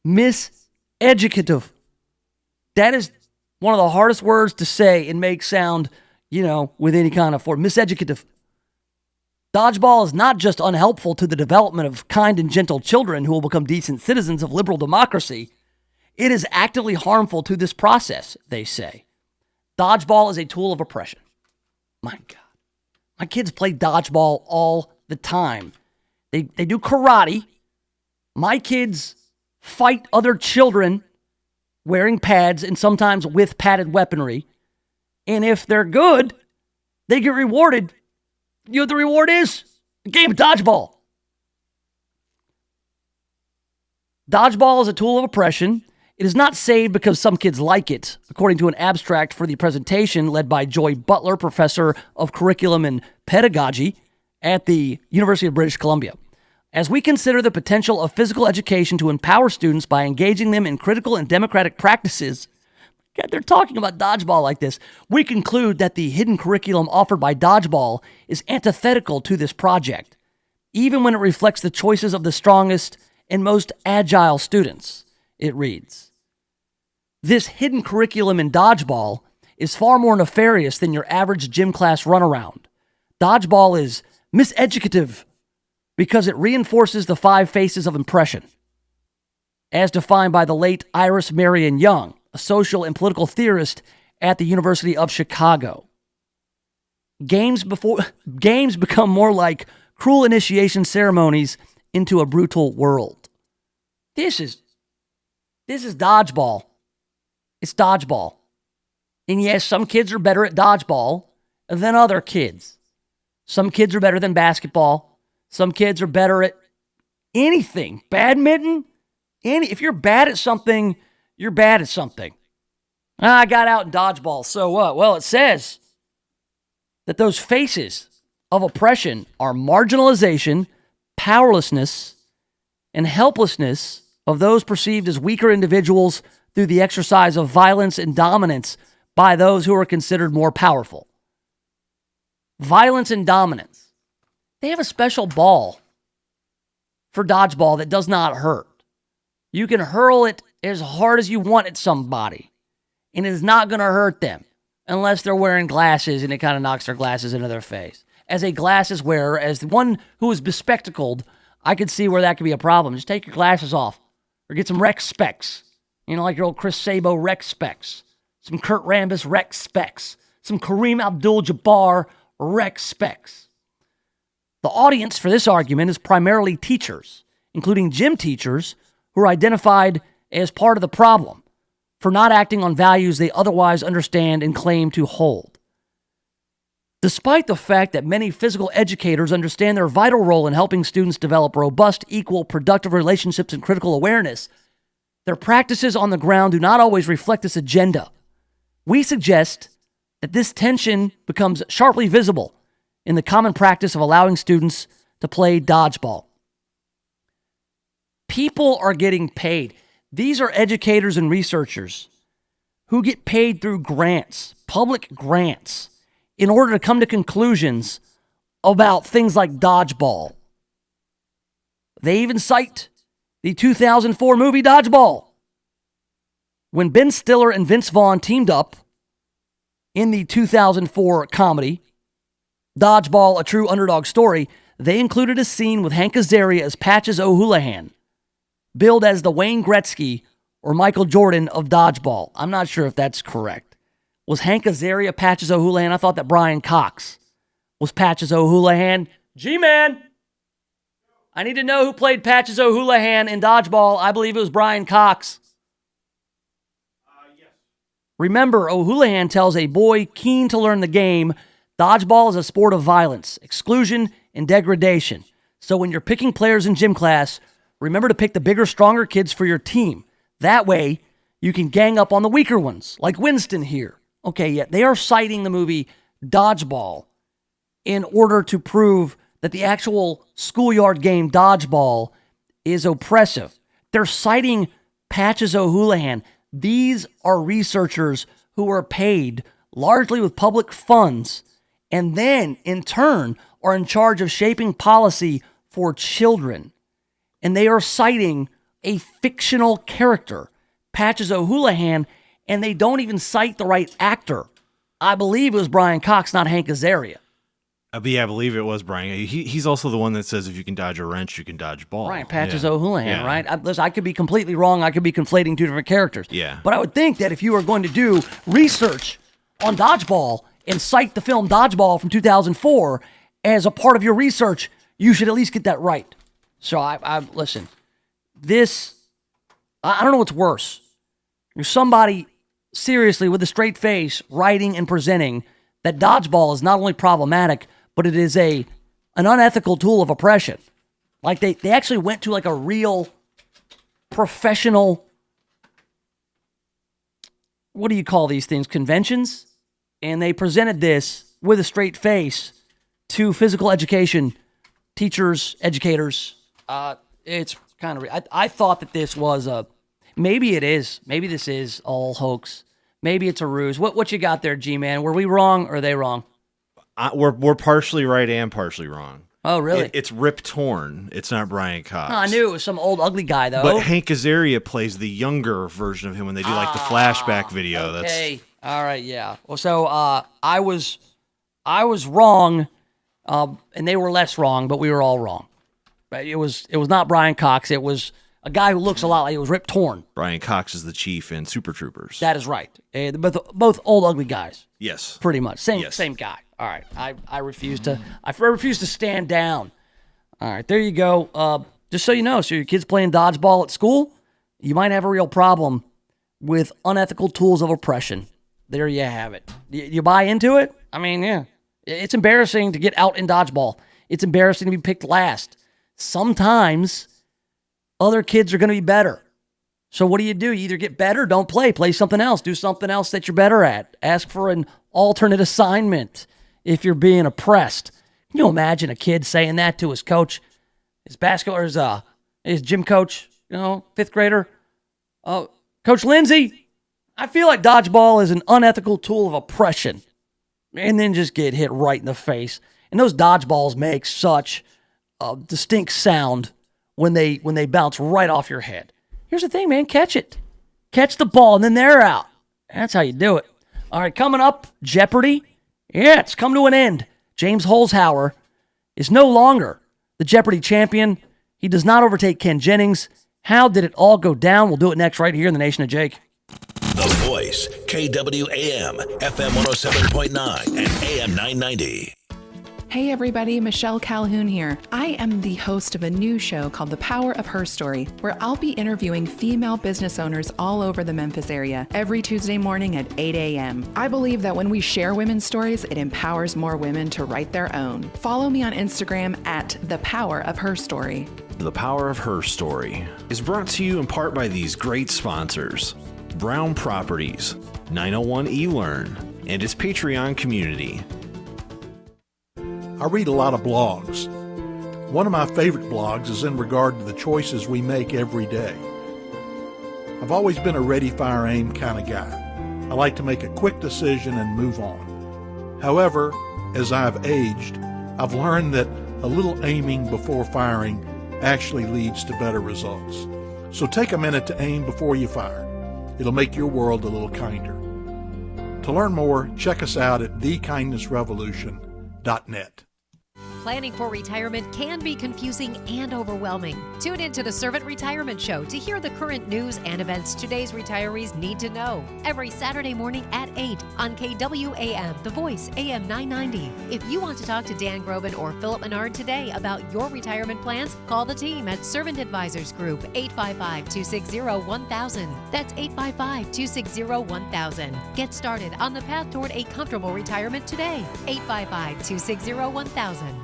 Miseducative. That is one of the hardest words to say and make sound, with any kind of form. Miseducative. Dodgeball is not just unhelpful to the development of kind and gentle children who will become decent citizens of liberal democracy. It is actively harmful to this process, they say. Dodgeball is a tool of oppression. My God. My kids play dodgeball all the time. They do karate. My kids fight other children wearing pads and sometimes with padded weaponry. And if they're good, they get rewarded. You know what the reward is? A game of dodgeball. Dodgeball is a tool of oppression. It is not saved because some kids like it, according to an abstract for the presentation led by Joy Butler, professor of curriculum and pedagogy at the University of British Columbia. As we consider the potential of physical education to empower students by engaging them in critical and democratic practices, God, they're talking about dodgeball like this, we conclude that the hidden curriculum offered by dodgeball is antithetical to this project, even when it reflects the choices of the strongest and most agile students. It reads, this hidden curriculum in dodgeball is far more nefarious than your average gym class runaround. Dodgeball is miseducative because it reinforces the 5 faces of oppression, as defined by the late Iris Marion Young, a social and political theorist at the University of Chicago. Games become more like cruel initiation ceremonies into a brutal world. This is dodgeball. It's dodgeball. And yes, some kids are better at dodgeball than other kids. Some kids are better than basketball. Some kids are better at anything. Badminton. If you're bad at something, you're bad at something. I got out in dodgeball, so what? Well, it says that those faces of oppression are marginalization, powerlessness, and helplessness of those perceived as weaker individuals through the exercise of violence and dominance by those who are considered more powerful. Violence and dominance. They have a special ball for dodgeball that does not hurt. You can hurl it as hard as you want at somebody, and it is not going to hurt them unless they're wearing glasses and it kind of knocks their glasses into their face. As a glasses wearer, as one who is bespectacled, I could see where that could be a problem. Just take your glasses off or get some rec specs. Like your old Chris Sabo rec specs, some Kurt Rambis rec specs, some Kareem Abdul-Jabbar rec specs. The audience for this argument is primarily teachers, including gym teachers who are identified as part of the problem for not acting on values they otherwise understand and claim to hold. Despite the fact that many physical educators understand their vital role in helping students develop robust, equal, productive relationships and critical awareness, their practices on the ground do not always reflect this agenda. We suggest that this tension becomes sharply visible in the common practice of allowing students to play dodgeball. People are getting paid. These are educators and researchers who get paid through grants, public grants, in order to come to conclusions about things like dodgeball. They even cite the 2004 movie Dodgeball. When Ben Stiller and Vince Vaughn teamed up in the 2004 comedy Dodgeball, A True Underdog Story, they included a scene with Hank Azaria as Patches O'Houlihan, billed as the Wayne Gretzky or Michael Jordan of dodgeball. I'm not sure if that's correct. Was Hank Azaria Patches O'Houlihan? I thought that Brian Cox was Patches O'Houlihan. G-Man! I need to know who played Patches O'Houlihan in dodgeball. I believe it was Brian Cox. Yes. Remember, O'Houlihan tells a boy keen to learn the game Dodgeball is a sport of violence, exclusion, and degradation. So when you're picking players in gym class, remember to pick the bigger, stronger kids for your team. That way, you can gang up on the weaker ones, like Winston here. Okay, yeah, they are citing the movie Dodgeball in order to prove that the actual schoolyard game Dodgeball is oppressive. They're citing Patches O'Houlihan. These are researchers who are paid largely with public funds and then, in turn, are in charge of shaping policy for children. And they are citing a fictional character, Patches O'Houlihan, and they don't even cite the right actor. I believe it was Brian Cox, not Hank Azaria. Yeah, I believe it was Brian. He's also the one that says if you can dodge a wrench, you can dodge a ball. Right, Patches O'Houlihan, right? Listen, I could be completely wrong. I could be conflating two different characters. Yeah. But I would think that if you are going to do research on Dodgeball and cite the film Dodgeball from 2004 as a part of your research, you should at least get that right. So I listen, this, I don't know what's worse. There's somebody seriously with a straight face writing and presenting that Dodgeball is not only problematic, but it is an unethical tool of oppression. Like they actually went to like a real professional, what do you call these things, conventions? And they presented this with a straight face to physical education teachers, educators. It's kind of, I thought that this was maybe it is. Maybe this is all hoax. Maybe it's a ruse. What you got there, G-Man? Were we wrong or are they wrong? We're partially right and partially wrong. Oh, really? It's Rip Torn. It's not Brian Cox. Oh, I knew it was some old ugly guy, though. But Hank Azaria plays the younger version of him when they do like the flashback video. Okay. All right, yeah. Well, so I was wrong, and they were less wrong, but we were all wrong. But it was not Brian Cox. It was a guy who looks a lot like it was Rip Torn. Brian Cox is the chief in Super Troopers. That is right. Both old ugly guys. Yes. Pretty much. Same guy. All right. I refuse to stand down. All right. There you go. Just so you know, so your kid's playing dodgeball at school, you might have a real problem with unethical tools of oppression. There you have it. You buy into it? I mean, yeah. It's embarrassing to get out in dodgeball. It's embarrassing to be picked last. Sometimes other kids are going to be better. So what do? You either get better, don't play something else, do something else that you're better at. Ask for an alternate assignment if you're being oppressed. Can you imagine a kid saying that to his coach, his basketball, or his gym coach, fifth grader? Coach Lindsay, I feel like dodgeball is an unethical tool of oppression. And then just get hit right in the face. And those dodgeballs make such a distinct sound when they bounce right off your head. Here's the thing, man. Catch it. Catch the ball, and then they're out. That's how you do it. All right, coming up, Jeopardy. Yeah, it's come to an end. James Holzhauer is no longer the Jeopardy champion. He does not overtake Ken Jennings. How did it all go down? We'll do it next right here in the Nation of Jake. The Voice, KWAM, FM 107.9 and AM 990. Hey everybody, Michelle Calhoun here. I am the host of a new show called The Power of Her Story, where I'll be interviewing female business owners all over the Memphis area every Tuesday morning at 8 a.m. I believe that when we share women's stories, it empowers more women to write their own. Follow me on Instagram at The Power of Her Story. The Power of Her Story is brought to you in part by these great sponsors: Brown Properties, 901 eLearn, and its Patreon community. I read a lot of blogs. One of my favorite blogs is in regard to the choices we make every day. I've always been a ready, fire, aim kind of guy. I like to make a quick decision and move on. However, as I've aged, I've learned that a little aiming before firing actually leads to better results. So take a minute to aim before you fire. It'll make your world a little kinder. To learn more, check us out at thekindnessrevolution.net. Planning for retirement can be confusing and overwhelming. Tune in to the Servant Retirement Show to hear the current news and events today's retirees need to know. Every Saturday morning at 8 on KWAM, The Voice, AM 990. If you want to talk to Dan Groban or Philip Menard today about your retirement plans, call the team at Servant Advisors Group, 855-260-1000. That's 855-260-1000. Get started on the path toward a comfortable retirement today. 855-260-1000.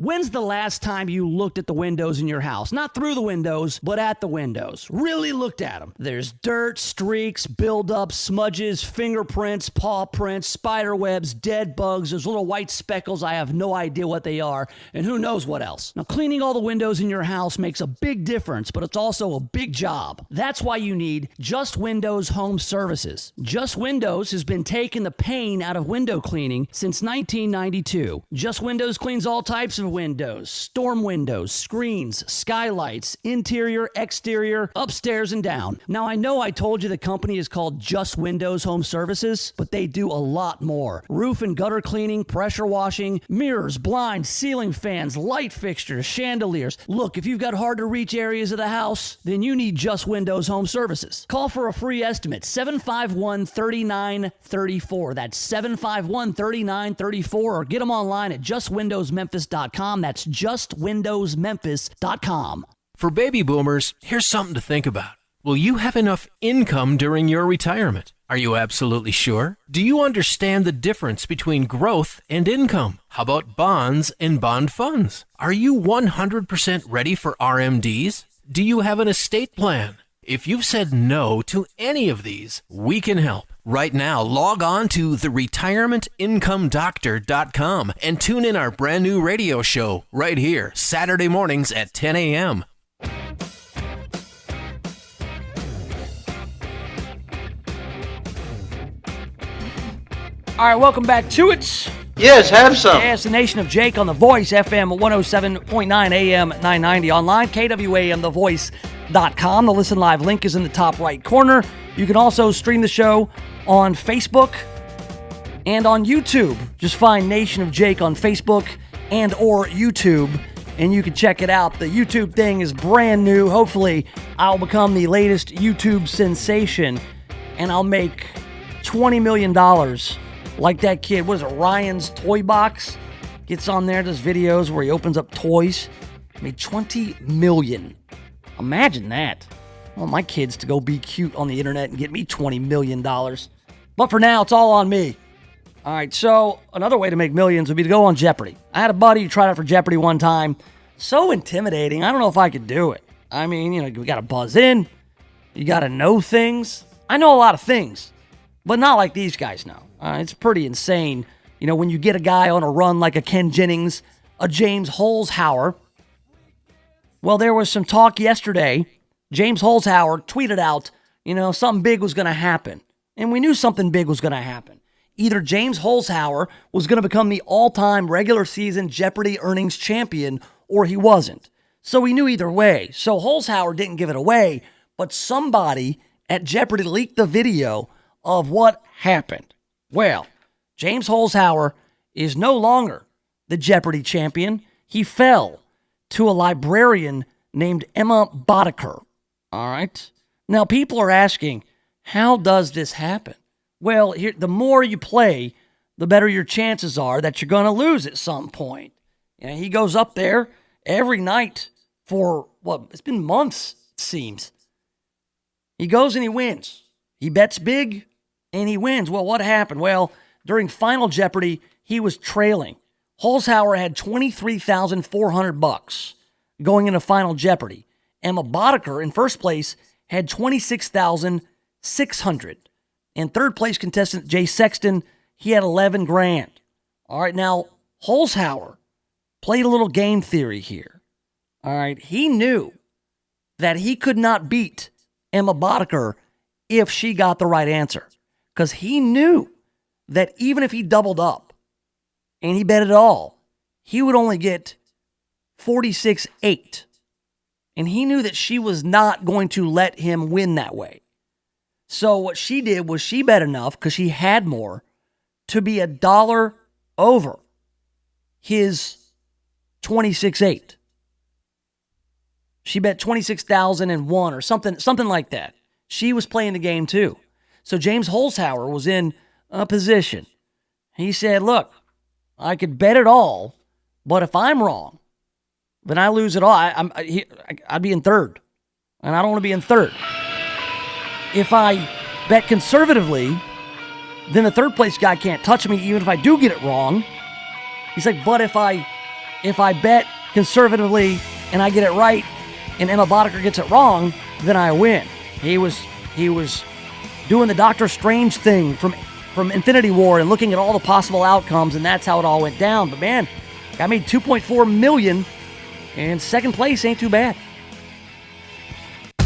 When's the last time you looked at the windows in your house? Not through the windows, but at the windows. Really looked at them. There's dirt, streaks, buildup, smudges, fingerprints, paw prints, spider webs, dead bugs. There's little white speckles. I have no idea what they are, and who knows what else. Now, cleaning all the windows in your house makes a big difference, but it's also a big job. That's why you need Just Windows Home Services. Just Windows has been taking the pain out of window cleaning since 1992. Just Windows cleans all types of windows, storm windows, screens, skylights, interior, exterior, upstairs and down. Now, I know I told you the company is called Just Windows Home Services, but they do a lot more. Roof and gutter cleaning, pressure washing, mirrors, blinds, ceiling fans, light fixtures, chandeliers. Look, if you've got hard to reach areas of the house, then you need Just Windows Home Services. Call for a free estimate, 751-3934. That's 751-3934, or get them online at justwindowsmemphis.com. That's justwindowsmemphis.com. For baby boomers, here's something to think about. Will you have enough income during your retirement? Are you absolutely sure? Do you understand the difference between growth and income? How about bonds and bond funds? Are you 100% ready for RMDs? Do you have an estate plan? If you've said no to any of these, we can help. Right now, log on to theretirementincomeDoctor.com and tune in our brand new radio show right here, Saturday mornings at 10 a.m. All right, welcome back to it. Yes, have some. Yes, the Nation of Jake on The Voice, FM 107.9 AM 990 online, KWAMTheVoice.com. The Listen Live link is in the top right corner. You can also stream the show on Facebook and on YouTube. Just find Nation of Jake on Facebook and or YouTube, and you can check it out. The YouTube thing is brand new. Hopefully, I'll become the latest YouTube sensation, and I'll make $20 million like that kid. What is it, Ryan's Toy Box? Gets on there, does videos where he opens up toys. Made $20 million. Imagine that. I want my kids to go be cute on the internet and get me $20 million. But for now, it's all on me. All right, so another way to make millions would be to go on Jeopardy. I had a buddy who tried out for Jeopardy one time. So intimidating. I don't know if I could do it. I mean, you got to buzz in. You got to know things. I know a lot of things, but not like these guys know. It's pretty insane. When you get a guy on a run like a Ken Jennings, a James Holzhauer. Well, there was some talk yesterday. James Holzhauer tweeted out, something big was going to happen. And we knew something big was going to happen. Either James Holzhauer was going to become the all-time regular season Jeopardy earnings champion, or he wasn't. So we knew either way. So Holzhauer didn't give it away, but somebody at Jeopardy leaked the video of what happened. Well, James Holzhauer is no longer the Jeopardy champion. He fell to a librarian named Emma Boddicker. All right. Now, people are asking, how does this happen? Well, the more you play, the better your chances are that you're going to lose at some point. He goes up there every night for, it's been months, it seems. He goes and he wins. He bets big and he wins. Well, what happened? Well, during Final Jeopardy, he was trailing. Holzhauer had $23,400 going into Final Jeopardy. Emma Boddicker, in first place, had $26,600. And third place contestant Jay Sexton, he had $11,000. All right, now Holzhauer played a little game theory here. All right, he knew that he could not beat Emma Boddicker if she got the right answer, because he knew that even if he doubled up and he bet it all, he would only get 46.8. And he knew that she was not going to let him win that way. So what she did was she bet enough, because she had more, to be $1 over his 26-8. She bet 26,001 or something like that. She was playing the game too. So James Holzhauer was in a position. He said, look, I could bet it all, but if I'm wrong, then I lose it all. I'd be in third, and I don't want to be in third. If I bet conservatively, then the third place guy can't touch me even if I do get it wrong. He's like, but if I bet conservatively and I get it right and Emma Boddicker gets it wrong, then I win. He was doing the Doctor Strange thing from Infinity War and looking at all the possible outcomes, and that's how it all went down. But man, I made $2.4 million, and second place ain't too bad.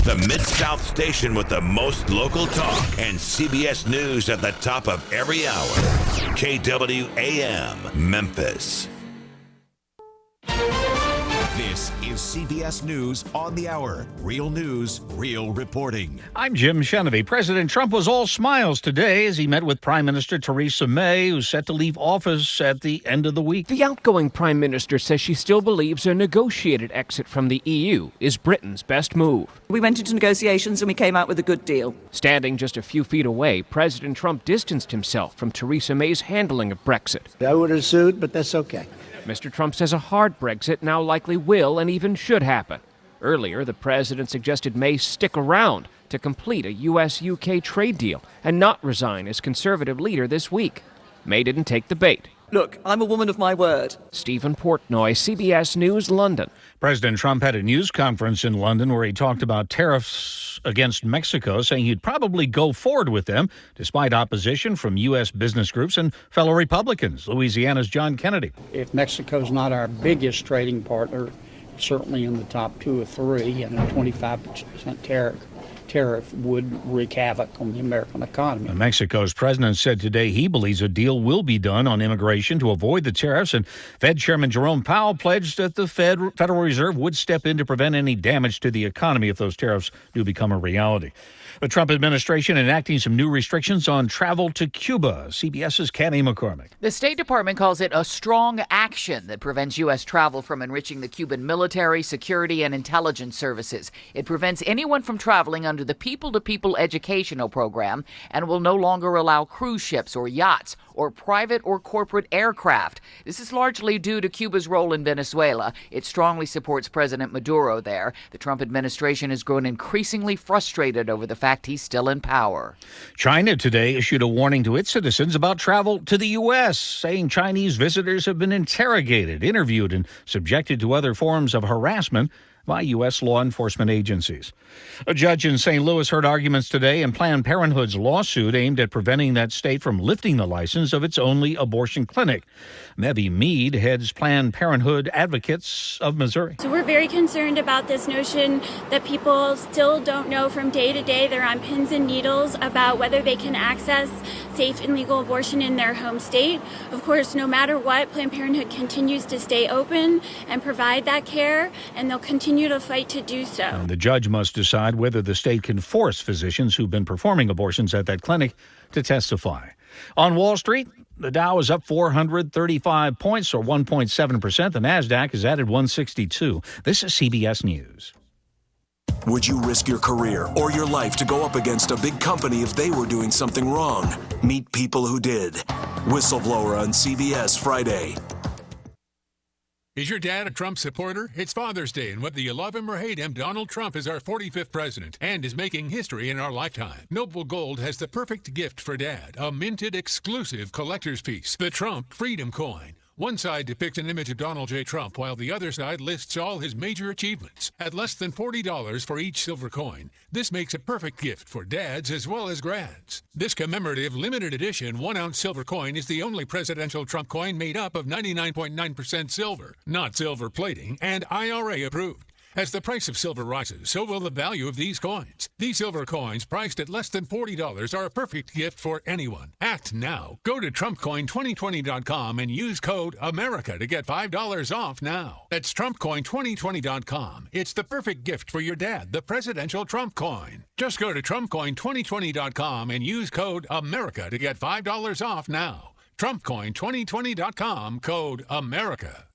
The Mid-South station with the most local talk and CBS News at the top of every hour. KWAM, Memphis. This is CBS News on the Hour. Real news, real reporting. I'm Jim Shenevy. President Trump was all smiles today as he met with Prime Minister Theresa May, who's set to leave office at the end of the week. The outgoing Prime Minister says she still believes a negotiated exit from the EU is Britain's best move. We went into negotiations and we came out with a good deal. Standing just a few feet away, President Trump distanced himself from Theresa May's handling of Brexit. I would have sued, but that's okay. Mr. Trump says a hard Brexit now likely will and even should happen. Earlier, the president suggested May stick around to complete a U.S.-UK trade deal and not resign as conservative leader this week. May didn't take the bait. Look, I'm a woman of my word. Stephen Portnoy, CBS News, London. President Trump had a news conference in London where he talked about tariffs against Mexico, saying he'd probably go forward with them despite opposition from U.S. business groups and fellow Republicans. Louisiana's John Kennedy. If Mexico's not our biggest trading partner, certainly in the top 2 or 3, and a 25% tariff would wreak havoc on the American economy. Mexico's president said today he believes a deal will be done on immigration to avoid the tariffs, and Fed Chairman Jerome Powell pledged that the Federal Reserve would step in to prevent any damage to the economy if those tariffs do become a reality. The Trump administration enacting some new restrictions on travel to Cuba. CBS's Kenny McCormick. The State Department calls it a strong action that prevents U.S. travel from enriching the Cuban military, security, and intelligence services. It prevents anyone from traveling under the People-to-People Educational Program and will no longer allow cruise ships or yachts or private or corporate aircraft. This is largely due to Cuba's role in Venezuela. It strongly supports President Maduro there. The Trump administration has grown increasingly frustrated over the fact he's still in power. China today issued a warning to its citizens about travel to the U.S., saying Chinese visitors have been interrogated, interviewed, and subjected to other forms of harassment by U.S. law enforcement agencies. A judge in St. Louis heard arguments today in Planned Parenthood's lawsuit aimed at preventing that state from lifting the license of its only abortion clinic. Mebby Mead heads Planned Parenthood Advocates of Missouri. So we're very concerned about this notion that people still don't know from day to day. They're on pins and needles about whether they can access safe and legal abortion in their home state. Of course, no matter what, Planned Parenthood continues to stay open and provide that care, and they'll continue to fight to do so. And the judge must decide whether the state can force physicians who've been performing abortions at that clinic to testify. On Wall Street, the Dow is up 435 points, or 1.7%. The NASDAQ has added 162. This is CBS News. Would you risk your career or your life to go up against a big company if they were doing something wrong? Meet people who did. Whistleblower on CBS Friday. Is your dad a Trump supporter? It's Father's Day, and whether you love him or hate him, Donald Trump is our 45th president and is making history in our lifetime. Noble Gold has the perfect gift for Dad, a minted exclusive collector's piece, the Trump Freedom Coin. One side depicts an image of Donald J. Trump, while the other side lists all his major achievements. At less than $40 for each silver coin, this makes a perfect gift for dads as well as grads. This commemorative limited edition 1-ounce silver coin is the only presidential Trump coin made up of 99.9% silver, not silver plating, and IRA approved. As the price of silver rises, so will the value of these coins. These silver coins, priced at less than $40, are a perfect gift for anyone. Act now. Go to TrumpCoin2020.com and use code AMERICA to get $5 off now. That's TrumpCoin2020.com. It's the perfect gift for your dad, the presidential Trump coin. Just go to TrumpCoin2020.com and use code AMERICA to get $5 off now. TrumpCoin2020.com, code AMERICA.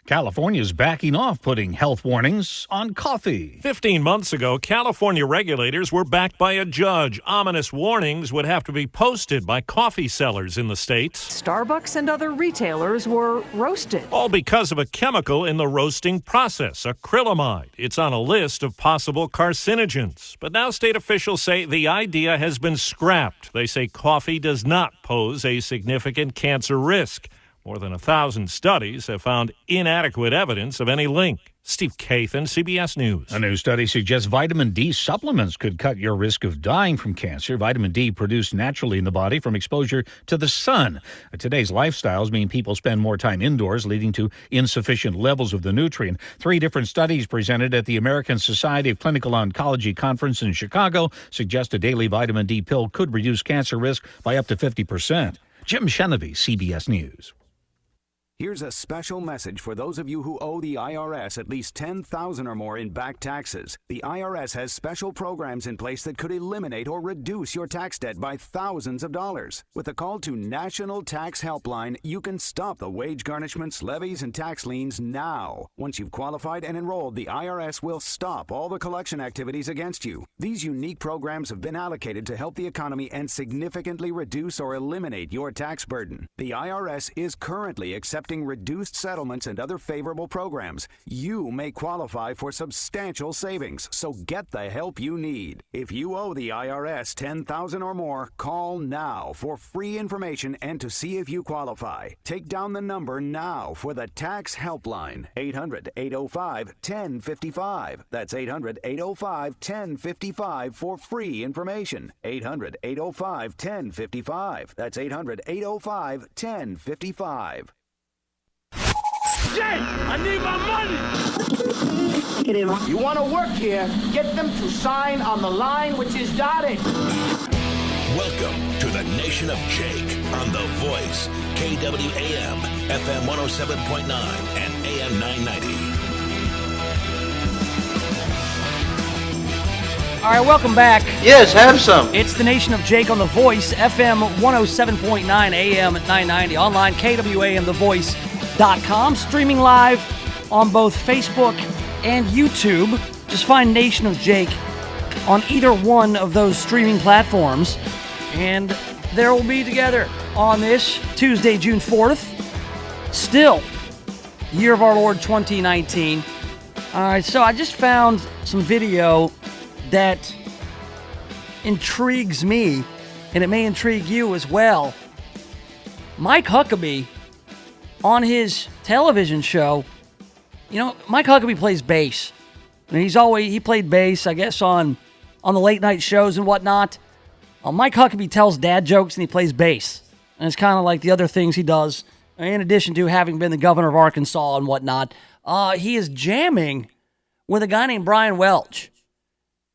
California's backing off putting health warnings on coffee. 15 months ago, California regulators were backed by a judge. Ominous warnings would have to be posted by coffee sellers in the state. Starbucks and other retailers were roasted. All because of a chemical in the roasting process, acrylamide. It's on a list of possible carcinogens. But now state officials say the idea has been scrapped. They say coffee does not pose a significant cancer risk. More than 1,000 studies have found inadequate evidence of any link. Steve Kathan, CBS News. A new study suggests vitamin D supplements could cut your risk of dying from cancer. Vitamin D produced naturally in the body from exposure to the sun. Today's lifestyles mean people spend more time indoors, leading to insufficient levels of the nutrient. 3 different studies presented at the American Society of Clinical Oncology Conference in Chicago suggest a daily vitamin D pill could reduce cancer risk by up to 50%. Jim Shenevy, CBS News. Here's a special message for those of you who owe the IRS at least $10,000 or more in back taxes. The IRS has special programs in place that could eliminate or reduce your tax debt by thousands of dollars. With a call to National Tax Helpline, you can stop the wage garnishments, levies, and tax liens now. Once you've qualified and enrolled, the IRS will stop all the collection activities against you. These unique programs have been allocated to help the economy and significantly reduce or eliminate your tax burden. The IRS is currently accepting reduced settlements and other favorable programs. You may qualify for substantial savings, so get the help you need. If you owe the IRS $10,000 or more, call now for free information and to see if you qualify. Take down the number now for the Tax Helpline, 800-805-1055. That's 800-805-1055 for free information. 800-805-1055. That's 800-805-1055. Jay, I need my money! You want to work here, get them to sign on the line which is dotted. Welcome to the Nation of Jake on The Voice, KWAM, FM 107.9 and AM 990. All right, welcome back. Yes, have some. It's the Nation of Jake on The Voice, FM 107.9, AM 990, online, KWAMTheVoice.com, streaming live on both Facebook and YouTube. Just find Nation of Jake on either one of those streaming platforms, and there we'll be together on this Tuesday, June 4th. Still, year of our Lord 2019. All right, so I just found some video that intrigues me, and it may intrigue you as well. Mike Huckabee, on his television show, you know, Mike Huckabee plays bass. And he played bass, I guess, on the late night shows and whatnot. Mike Huckabee tells dad jokes and he plays bass. And it's kind of like the other things he does, in addition to having been the governor of Arkansas and whatnot. He is jamming with a guy named Brian Welch.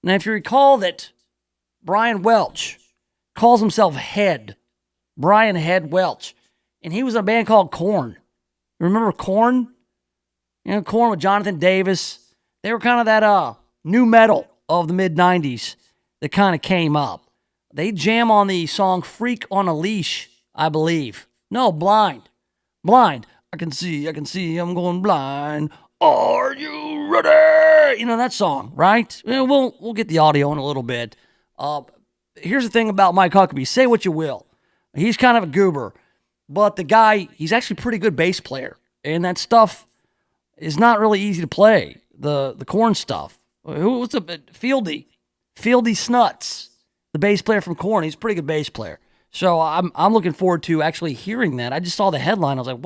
Now, if you recall that Brian Welch calls himself Head, Brian Head Welch, and he was in a band called Korn. Remember Korn? You know, Korn with Jonathan Davis. They were kind of that new metal of the mid-'90s that kind of came up. They jam on the song Freak on a Leash, I believe. No, Blind. Blind. I can see, I'm going blind. Are you ready? You know that song, right? We'll get the audio in a little bit. Here's the thing about Mike Huckabee. Say what you will. He's kind of a goober. But the guy, he's actually a pretty good bass player. And that stuff is not really easy to play. The Korn stuff. What's the Fieldy Snuts, the bass player from Korn. He's a pretty good bass player. So I'm looking forward to actually hearing that. I just saw the headline. I was like,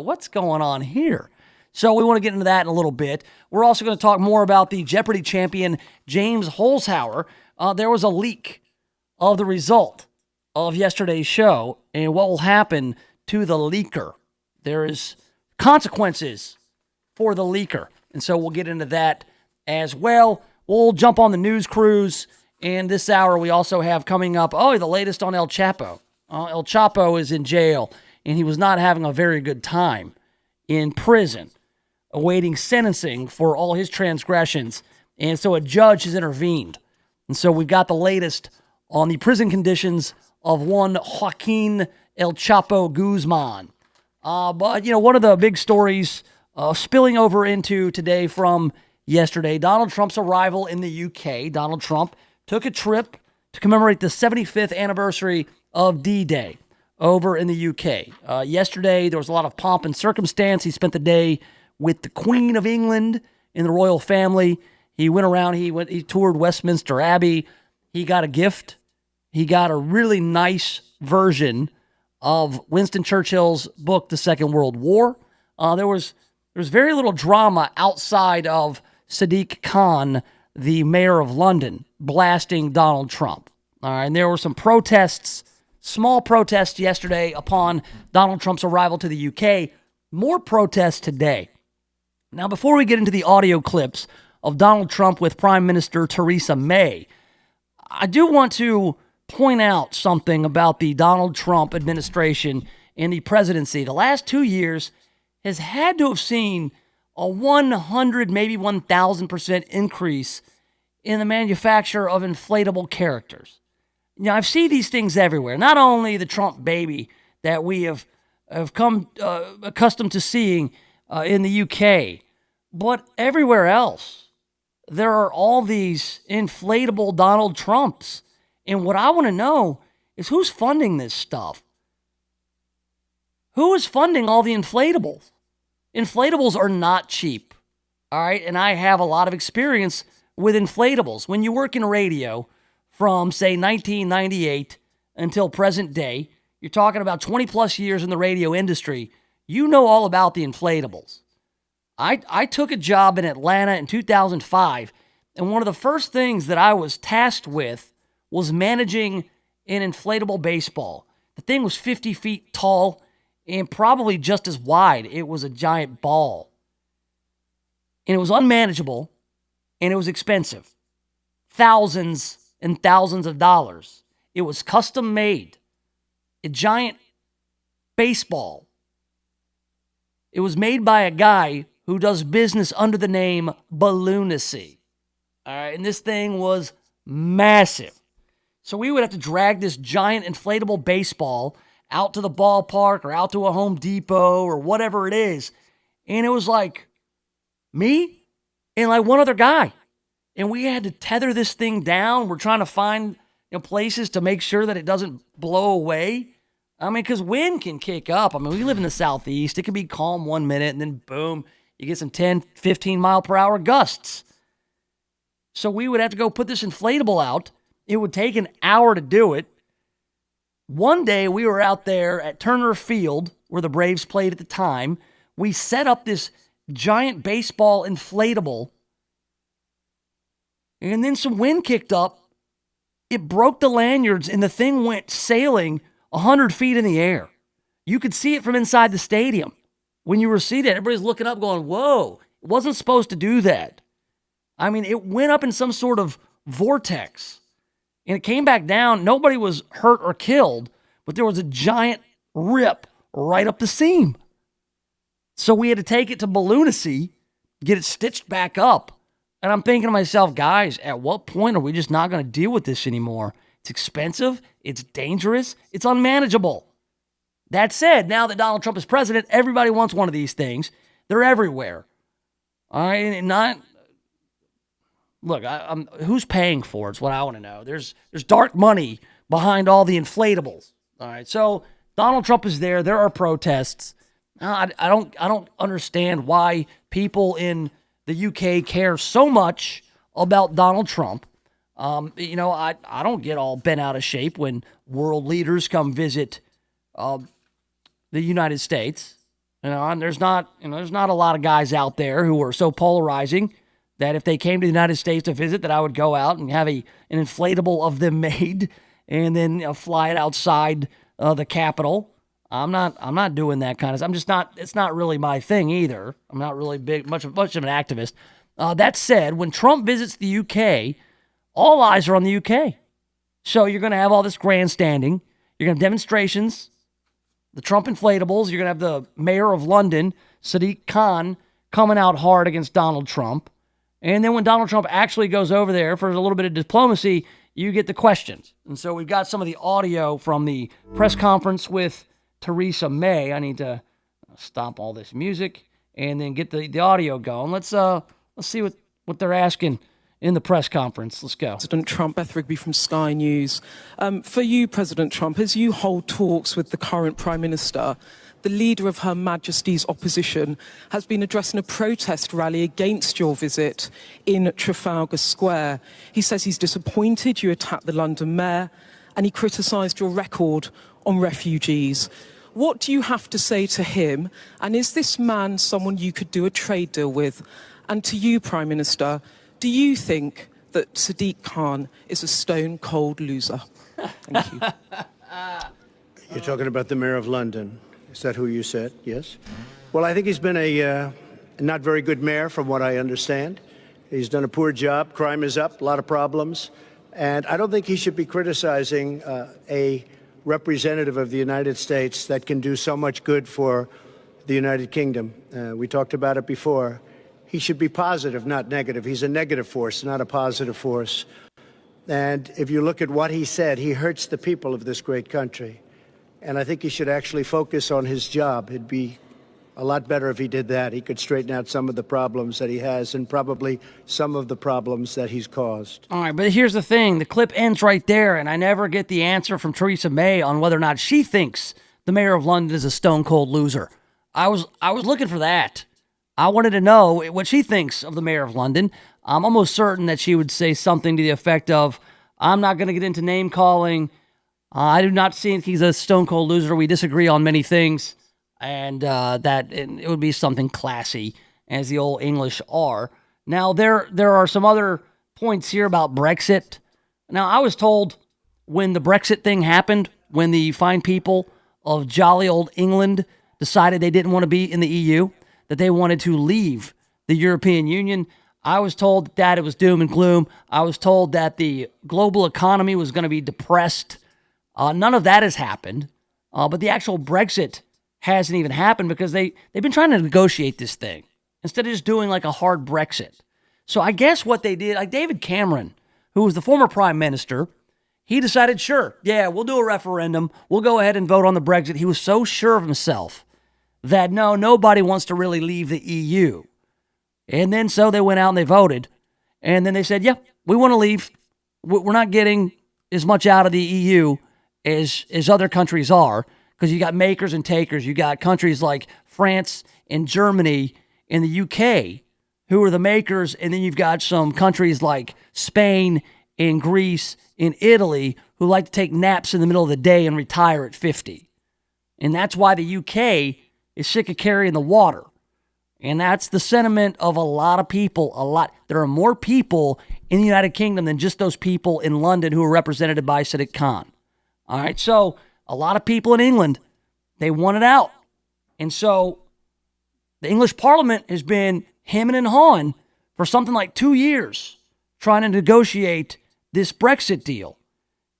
what's going on here? So we want to get into that in a little bit. We're also going to talk more about the Jeopardy champion, James Holzhauer. There was a leak of the result of yesterday's show and what will happen to the leaker. There is consequences for the leaker. And so we'll get into that as well. We'll jump on the news cruise. And this hour we also have coming up, the latest on El Chapo. El Chapo is in jail, and he was not having a very good time in prison, awaiting sentencing for all his transgressions. And so a judge has intervened. And so we've got the latest on the prison conditions of one Joaquin El Chapo Guzman. But, one of the big stories spilling over into today from yesterday, Donald Trump's arrival in the UK. Donald Trump took a trip to commemorate the 75th anniversary of D-Day over in the UK. Yesterday, there was a lot of pomp and circumstance. He spent the day with the Queen of England and the royal family. He went around, he toured Westminster Abbey. He got a gift. He got a really nice version of Winston Churchill's book, The Second World War. There was very little drama outside of Sadiq Khan, the mayor of London, blasting Donald Trump. All right, and there were some protests, small protests yesterday upon Donald Trump's arrival to the UK. More protests today. Now, before we get into the audio clips of Donald Trump with Prime Minister Theresa May, I do want to point out something about the Donald Trump administration and the presidency. The last 2 years has had to have seen a 100, maybe 1,000% increase in the manufacture of inflatable characters. Now, I've seen these things everywhere. Not only the Trump baby that we have come accustomed to seeing in the UK, but everywhere else. There are all these inflatable Donald Trumps. And what I want to know is who's funding this stuff? Who is funding all the inflatables? Inflatables are not cheap, all right? And I have a lot of experience with inflatables. When you work in radio from, say, 1998 until present day, you're talking about 20 plus years in the radio industry, you know all about the inflatables. I took a job in Atlanta in 2005, and one of the first things that I was tasked with was managing an inflatable baseball. The thing was 50 feet tall and probably just as wide. It was a giant ball. And it was unmanageable, and it was expensive. Thousands and thousands of dollars. It was custom made. A giant baseball. It was made by a guy who does business under the name Balloonacy. All right, and this thing was massive. So we would have to drag this giant inflatable baseball out to the ballpark or out to a Home Depot or whatever it is. And it was like me and like one other guy. And we had to tether this thing down. We're trying to find places to make sure that it doesn't blow away. I mean, because wind can kick up. I mean, we live in the Southeast. It can be calm 1 minute and then boom, you get some 10, 15 mile per hour gusts. So we would have to go put this inflatable out. It would take an hour to do it. One day we were out there at Turner Field, where the Braves played at the time. We set up this giant baseball inflatable. And then some wind kicked up. It broke the lanyards and the thing went sailing 100 feet in the air. You could see it from inside the stadium. When you were seeing it, everybody's looking up going, whoa, it wasn't supposed to do that. I mean, it went up in some sort of vortex. And it came back down. Nobody was hurt or killed, but there was a giant rip right up the seam. So we had to take it to Balloonacy, get it stitched back up. And I'm thinking to myself, guys, at what point are we just not going to deal with this anymore? It's expensive. It's dangerous. It's unmanageable. That said, now that Donald Trump is president, everybody wants one of these things. They're everywhere. All right, and look, who's paying for it? It's what I want to know. There's dark money behind all the inflatables. All right, so Donald Trump is there. There are protests. I don't understand why people in the UK care so much about Donald Trump. I don't get all bent out of shape when world leaders come visit the United States. And there's not a lot of guys out there who are so polarizing that if they came to the United States to visit, that I would go out and have an inflatable of them made and then fly it outside the Capitol. I'm not doing that kind of stuff. I'm just not. It's not really my thing either. I'm not really much of an activist. That said, when Trump visits the UK, all eyes are on the UK. So you're going to have all this grandstanding. You're going to have demonstrations, the Trump inflatables. You're going to have the mayor of London, Sadiq Khan, coming out hard against Donald Trump. And then when Donald Trump actually goes over there for a little bit of diplomacy, you get the questions. And so we've got some of the audio from the press conference with Theresa May. I need to stop all this music and then get the audio going. Let's see what they're asking in the press conference. Let's go. President Trump, Beth Rigby from Sky News. For you, President Trump, as you hold talks with the current Prime Minister, the leader of Her Majesty's opposition has been addressing a protest rally against your visit in Trafalgar Square. He says he's disappointed you attacked the London mayor, and he criticised your record on refugees. What do you have to say to him? And is this man someone you could do a trade deal with? And to you, Prime Minister, do you think that Sadiq Khan is a stone-cold loser? Thank you. You're talking about the Mayor of London. Is that who you said? Yes? Well, I think he's been a not very good mayor, from what I understand. He's done a poor job. Crime is up, a lot of problems. And I don't think he should be criticizing a representative of the United States that can do so much good for the United Kingdom. We talked about it before. He should be positive, not negative. He's a negative force, not a positive force. And if you look at what he said, he hurts the people of this great country. And I think he should actually focus on his job. It'd be a lot better if he did that. He could straighten out some of the problems that he has and probably some of the problems that he's caused. All right, but here's the thing. The clip ends right there, and I never get the answer from Theresa May on whether or not she thinks the mayor of London is a stone-cold loser. I was looking for that. I wanted to know what she thinks of the mayor of London. I'm almost certain that she would say something to the effect of, I'm not going to get into name-calling. I do not think he's a stone-cold loser. We disagree on many things, and it would be something classy, as the old English are. Now, there are some other points here about Brexit. Now, I was told when the Brexit thing happened, when the fine people of jolly old England decided they didn't want to be in the EU, that they wanted to leave the European Union, I was told that it was doom and gloom. I was told that the global economy was going to be depressed. None of that has happened, but the actual Brexit hasn't even happened because they've been trying to negotiate this thing instead of just doing like a hard Brexit. So I guess what they did, like David Cameron, who was the former prime minister, he decided, sure, yeah, we'll do a referendum. We'll go ahead and vote on the Brexit. He was so sure of himself that no, nobody wants to really leave the EU. And then so they went out and they voted. And then they said, yeah, we want to leave. We're not getting as much out of the EU as other countries are, because you got makers and takers. You got countries like France and Germany and the UK who are the makers, and then you've got some countries like Spain and Greece and Italy who like to take naps in the middle of the day and retire at 50. And that's why the UK is sick of carrying the water. And that's the sentiment of a lot of people, a lot. There are more people in the United Kingdom than just those people in London who are represented by Sadiq Khan. All right, so a lot of people in England, they want it out. And so the English Parliament has been hemming and hawing for something like 2 years trying to negotiate this Brexit deal.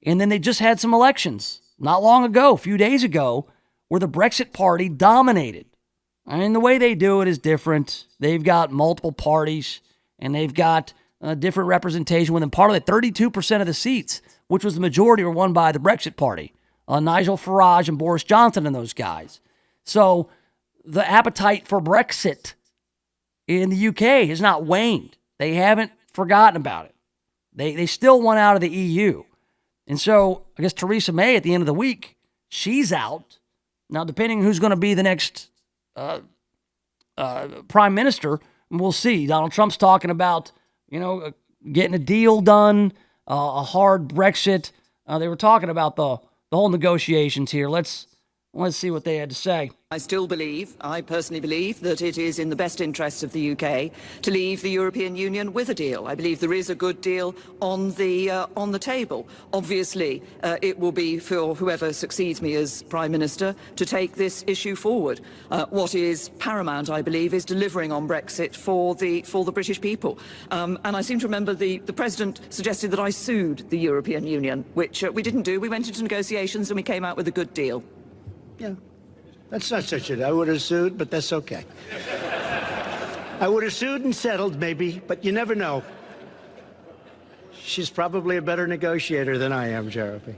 And then they just had some elections not long ago, a few days ago, where the Brexit party dominated. And the way they do it is different. They've got multiple parties, and they've got different representation within Parliament. 32% of the seats, which was the majority, were won by the Brexit party. Nigel Farage and Boris Johnson and those guys. So the appetite for Brexit in the UK has not waned. They haven't forgotten about it. They still want out of the EU. And so I guess Theresa May at the end of the week, she's out. Now, depending on who's going to be the next prime minister, we'll see. Donald Trump's talking about, getting a deal done, a hard Brexit. They were talking about the whole negotiations here. Let's see what they had to say. I personally believe that it is in the best interests of the UK to leave the European Union with a deal. I believe there is a good deal on the table. Obviously, it will be for whoever succeeds me as Prime Minister to take this issue forward. What is paramount, I believe, is delivering on Brexit for the British people. And I seem to remember the President suggested that I sued the European Union, which we didn't do. We went into negotiations and we came out with a good deal. Yeah. That's not such a... I would have sued, but that's okay. I would have sued and settled, maybe, but you never know. She's probably a better negotiator than I am, Jeremy.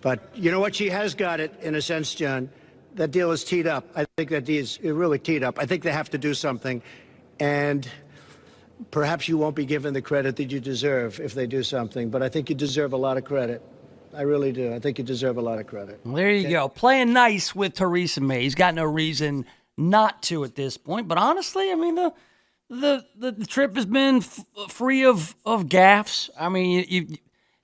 But you know what? She has got it, in a sense, John. that deal is teed up. I think that deal is really teed up. I think they have to do something, and perhaps you won't be given the credit that you deserve if they do something, but I think you deserve a lot of credit. I really do. I think you deserve a lot of credit. Well, there you go. Playing nice with Theresa May. He's got no reason not to at this point. But honestly, I mean, the trip has been free of gaffes. I mean,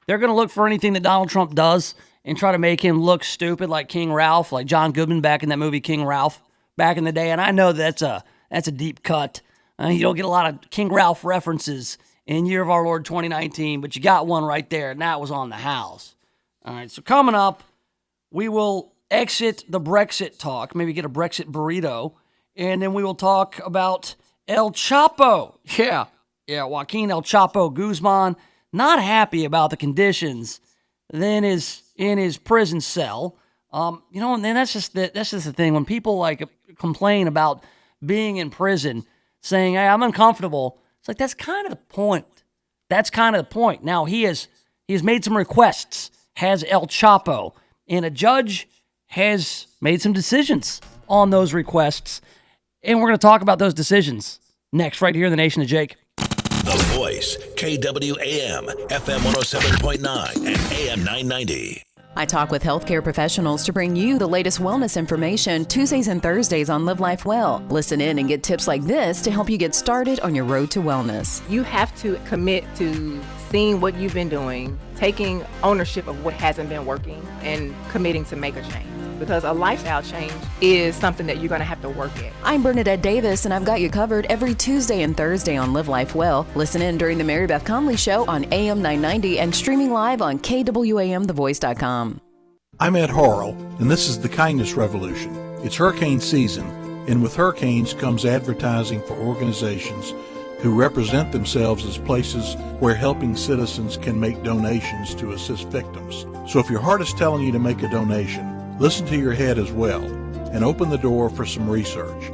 they're going to look for anything that Donald Trump does and try to make him look stupid like King Ralph, like John Goodman back in that movie King Ralph back in the day. And I know that's a deep cut. You don't get a lot of King Ralph references in Year of Our Lord 2019, but you got one right there, and that was on the house. All right, so coming up, we will exit the Brexit talk, maybe get a Brexit burrito, and then we will talk about El Chapo. Yeah, Joaquin El Chapo Guzman, not happy about the conditions then is in his prison cell. And then that's just the thing. When people like complain about being in prison, saying, hey, I'm uncomfortable, it's like that's kind of the point. Now he has made some requests, has El Chapo, and a judge has made some decisions on those requests. And we're going to talk about those decisions next, right here in the Nation of Jake. The Voice, KWAM, FM 107.9 and AM 990. I talk with healthcare professionals to bring you the latest wellness information Tuesdays and Thursdays on Live Life Well. Listen in and get tips like this to help you get started on your road to wellness. You have to commit to seeing what you've been doing, taking ownership of what hasn't been working, and committing to make a change. Because a lifestyle change is something that you're going to have to work at. I'm Bernadette Davis, and I've got you covered every Tuesday and Thursday on Live Life Well. Listen in during the Mary Beth Conley Show on AM 990 and streaming live on KWAMTheVoice.com. I'm Ed Harrell, and this is the Kindness Revolution. It's hurricane season, and with hurricanes comes advertising for organizations who represent themselves as places where helping citizens can make donations to assist victims. So if your heart is telling you to make a donation, listen to your head as well, and open the door for some research.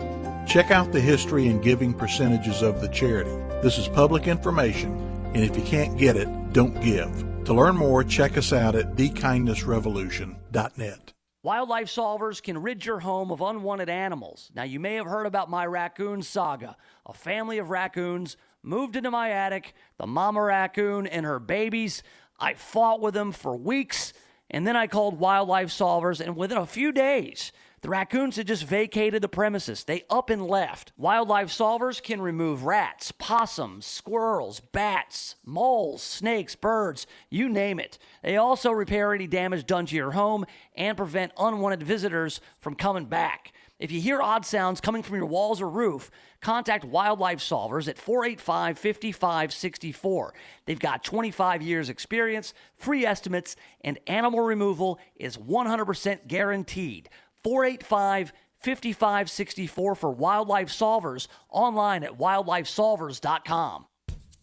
Check out the history and giving percentages of the charity. This is public information, and if you can't get it, don't give. To learn more, check us out at thekindnessrevolution.net. Wildlife Solvers can rid your home of unwanted animals. Now, you may have heard about my raccoon saga. A family of raccoons moved into my attic, the mama raccoon and her babies. I fought with them for weeks, and then I called Wildlife Solvers, and within a few days, the raccoons had just vacated the premises. They up and left. Wildlife Solvers can remove rats, possums, squirrels, bats, moles, snakes, birds, you name it. They also repair any damage done to your home and prevent unwanted visitors from coming back. If you hear odd sounds coming from your walls or roof, contact Wildlife Solvers at 485-5564. They've got 25 years experience, free estimates, and animal removal is 100% guaranteed. 485-5564 for Wildlife Solvers, online at wildlifesolvers.com.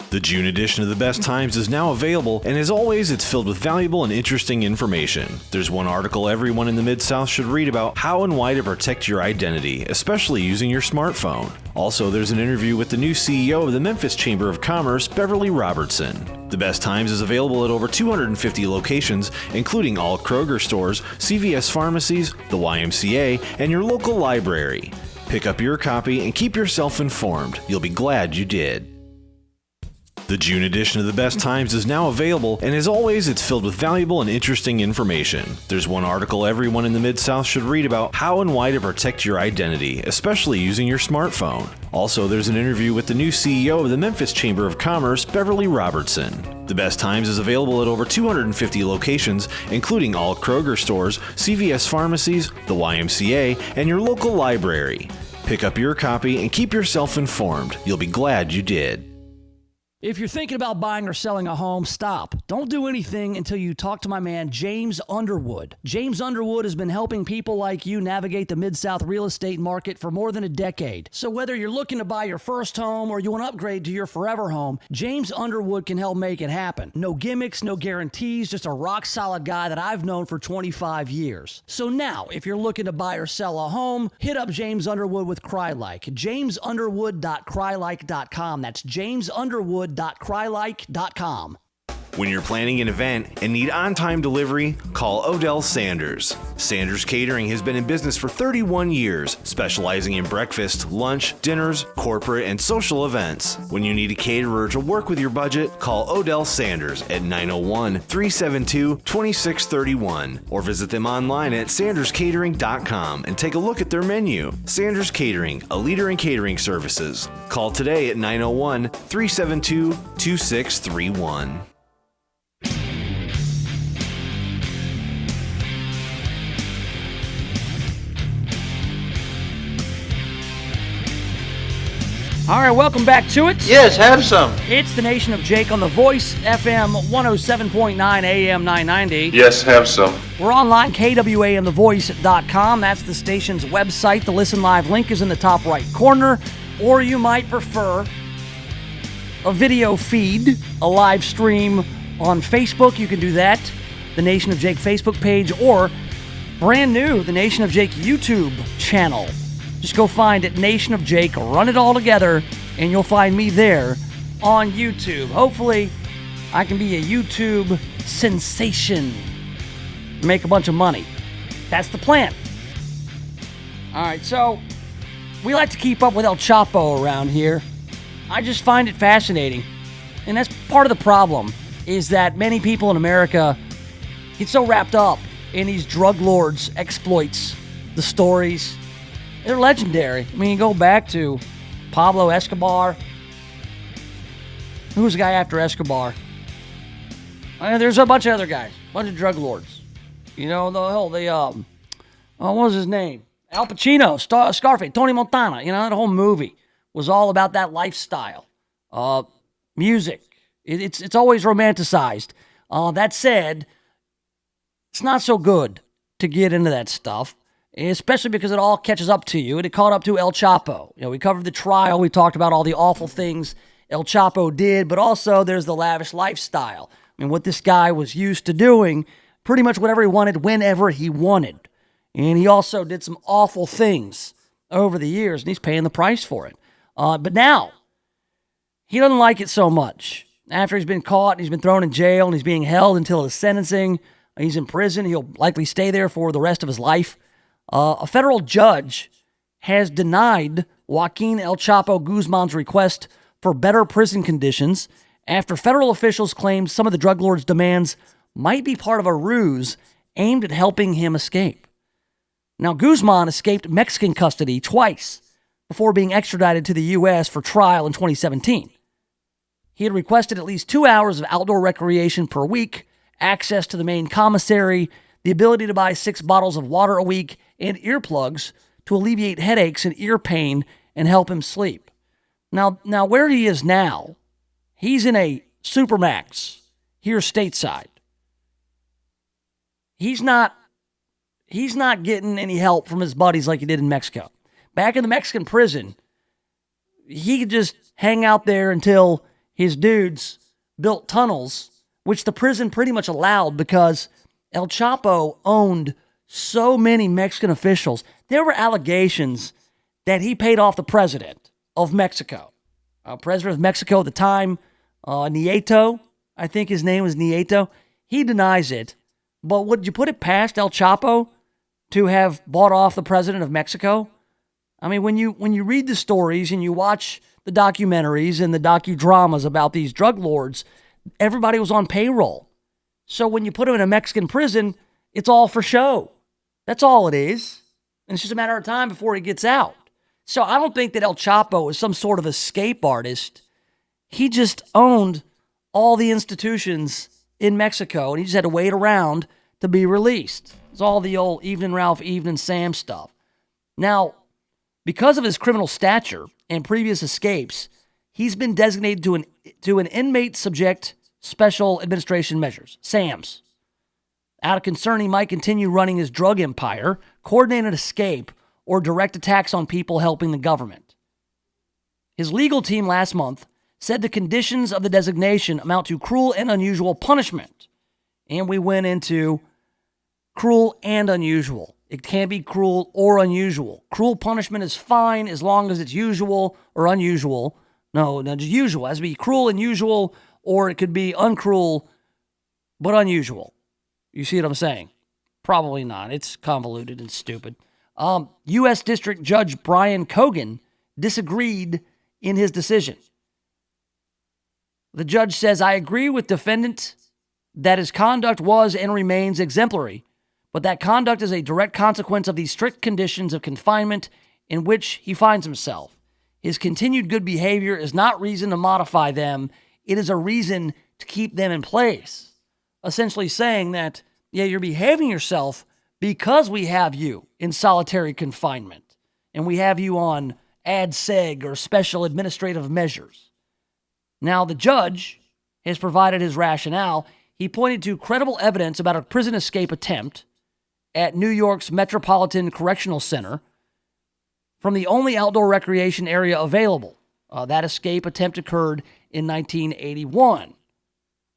The June edition of The Best Times is now available, and as always, it's filled with valuable and interesting information. There's one article everyone in the Mid-South should read about how and why to protect your identity, especially using your smartphone. Also, there's an interview with the new CEO of the Memphis Chamber of Commerce, Beverly Robertson. The Best Times is available at over 250 locations, including all Kroger stores, CVS pharmacies, the YMCA, and your local library. Pick up your copy and keep yourself informed. You'll be glad you did. The June edition of The Best Times is now available, and as always, it's filled with valuable and interesting information. There's one article everyone in the Mid-South should read about how and why to protect your identity, especially using your smartphone. Also, there's an interview with the new CEO of the Memphis Chamber of Commerce, Beverly Robertson. The Best Times is available at over 250 locations, including all Kroger stores, CVS pharmacies, the YMCA, and your local library. Pick up your copy and keep yourself informed. You'll be glad you did. If you're thinking about buying or selling a home, stop. Don't do anything until you talk to my man, James Underwood. James Underwood has been helping people like you navigate the Mid-South real estate market for more than a decade. So whether you're looking to buy your first home or you want to upgrade to your forever home, James Underwood can help make it happen. No gimmicks, no guarantees, just a rock-solid guy that I've known for 25 years. So now, if you're looking to buy or sell a home, hit up James Underwood with CryLike. JamesUnderwood.crylike.com. That's JamesUnderwood.crylike.com. When you're planning an event and need on-time delivery, call Odell Sanders. Sanders Catering has been in business for 31 years, specializing in breakfast, lunch, dinners, corporate, and social events. When you need a caterer to work with your budget, call Odell Sanders at 901-372-2631 or visit them online at sanderscatering.com and take a look at their menu. Sanders Catering, a leader in catering services. Call today at 901-372-2631. All right, welcome back to it. Yes, have some. It's the Nation of Jake on The Voice, FM 107.9 AM 990. Yes, have some. We're online, KWAMTheVoice.com. That's the station's website. The Listen Live link is in the top right corner. Or you might prefer a video feed, a live stream on Facebook. You can do that. The Nation of Jake Facebook page, or brand new, the Nation of Jake YouTube channel. Just go find it, Nation of Jake, run it all together, and you'll find me there on YouTube. Hopefully, I can be a YouTube sensation, make a bunch of money. That's the plan. All right, so we like to keep up with El Chapo around here. I just find it fascinating. And that's part of the problem, is that many people in America get so wrapped up in these drug lords' exploits, the stories. They're legendary. I mean, you go back to Pablo Escobar. Who was the guy after Escobar? There's a bunch of other guys, a bunch of drug lords. You know, what was his name? Al Pacino, Scarface, Tony Montana. You know, that whole movie was all about that lifestyle. Music. It's always romanticized. That said, it's not so good to get into that stuff, especially because it all catches up to you, and it caught up to El Chapo. You know, we covered the trial. We talked about all the awful things El Chapo did, but also there's the lavish lifestyle. I mean, what this guy was used to doing, pretty much whatever he wanted, whenever he wanted. And he also did some awful things over the years, and he's paying the price for it. But now, he doesn't like it so much. After he's been caught, and he's been thrown in jail, and he's being held until his sentencing. He's in prison. He'll likely stay there for the rest of his life. A federal judge has denied Joaquin El Chapo Guzman's request for better prison conditions after federal officials claimed some of the drug lord's demands might be part of a ruse aimed at helping him escape. Now, Guzman escaped Mexican custody twice before being extradited to the U.S. for trial in 2017. He had requested at least 2 hours of outdoor recreation per week, access to the main commissary, the ability to buy 6 bottles of water a week, and earplugs to alleviate headaches and ear pain and help him sleep. Now where he is now, he's in a Supermax here stateside. He's not getting any help from his buddies like he did in Mexico. Back in the Mexican prison, he could just hang out there until his dudes built tunnels, which the prison pretty much allowed because El Chapo owned so many Mexican officials. There were allegations that he paid off the president of Mexico. President of Mexico at the time, Nieto, I think his name was Nieto. He denies it. But would you put it past El Chapo to have bought off the president of Mexico? I mean, when you read the stories and you watch the documentaries and the docudramas about these drug lords, everybody was on payroll. So when you put him in a Mexican prison, it's all for show. That's all it is. And it's just a matter of time before he gets out. So I don't think that El Chapo is some sort of escape artist. He just owned all the institutions in Mexico, and he just had to wait around to be released. It's all the old Evening Ralph, Evening Sam stuff. Now, because of his criminal stature and previous escapes, he's been designated to an inmate subject special administration measures, SAMs. Out of concern he might continue running his drug empire, coordinate an escape, or direct attacks on people helping the government. His legal team last month said the conditions of the designation amount to cruel and unusual punishment. And we went into cruel and unusual. It can't be cruel or unusual. Cruel punishment is fine as long as it's usual or unusual. No, just usual. It has to be cruel and usual, or it could be uncruel but unusual. You see what I'm saying? Probably not. It's convoluted and stupid. U.S. District Judge Brian Cogan disagreed in his decision. The judge says, I agree with defendant that his conduct was and remains exemplary, but that conduct is a direct consequence of the strict conditions of confinement in which he finds himself. His continued good behavior is not reason to modify them. It is a reason to keep them in place. Essentially saying that, yeah, you're behaving yourself because we have you in solitary confinement and we have you on ad-seg or special administrative measures. Now, the judge has provided his rationale. He pointed to credible evidence about a prison escape attempt at New York's Metropolitan Correctional Center from the only outdoor recreation area available. That escape attempt occurred in 1981.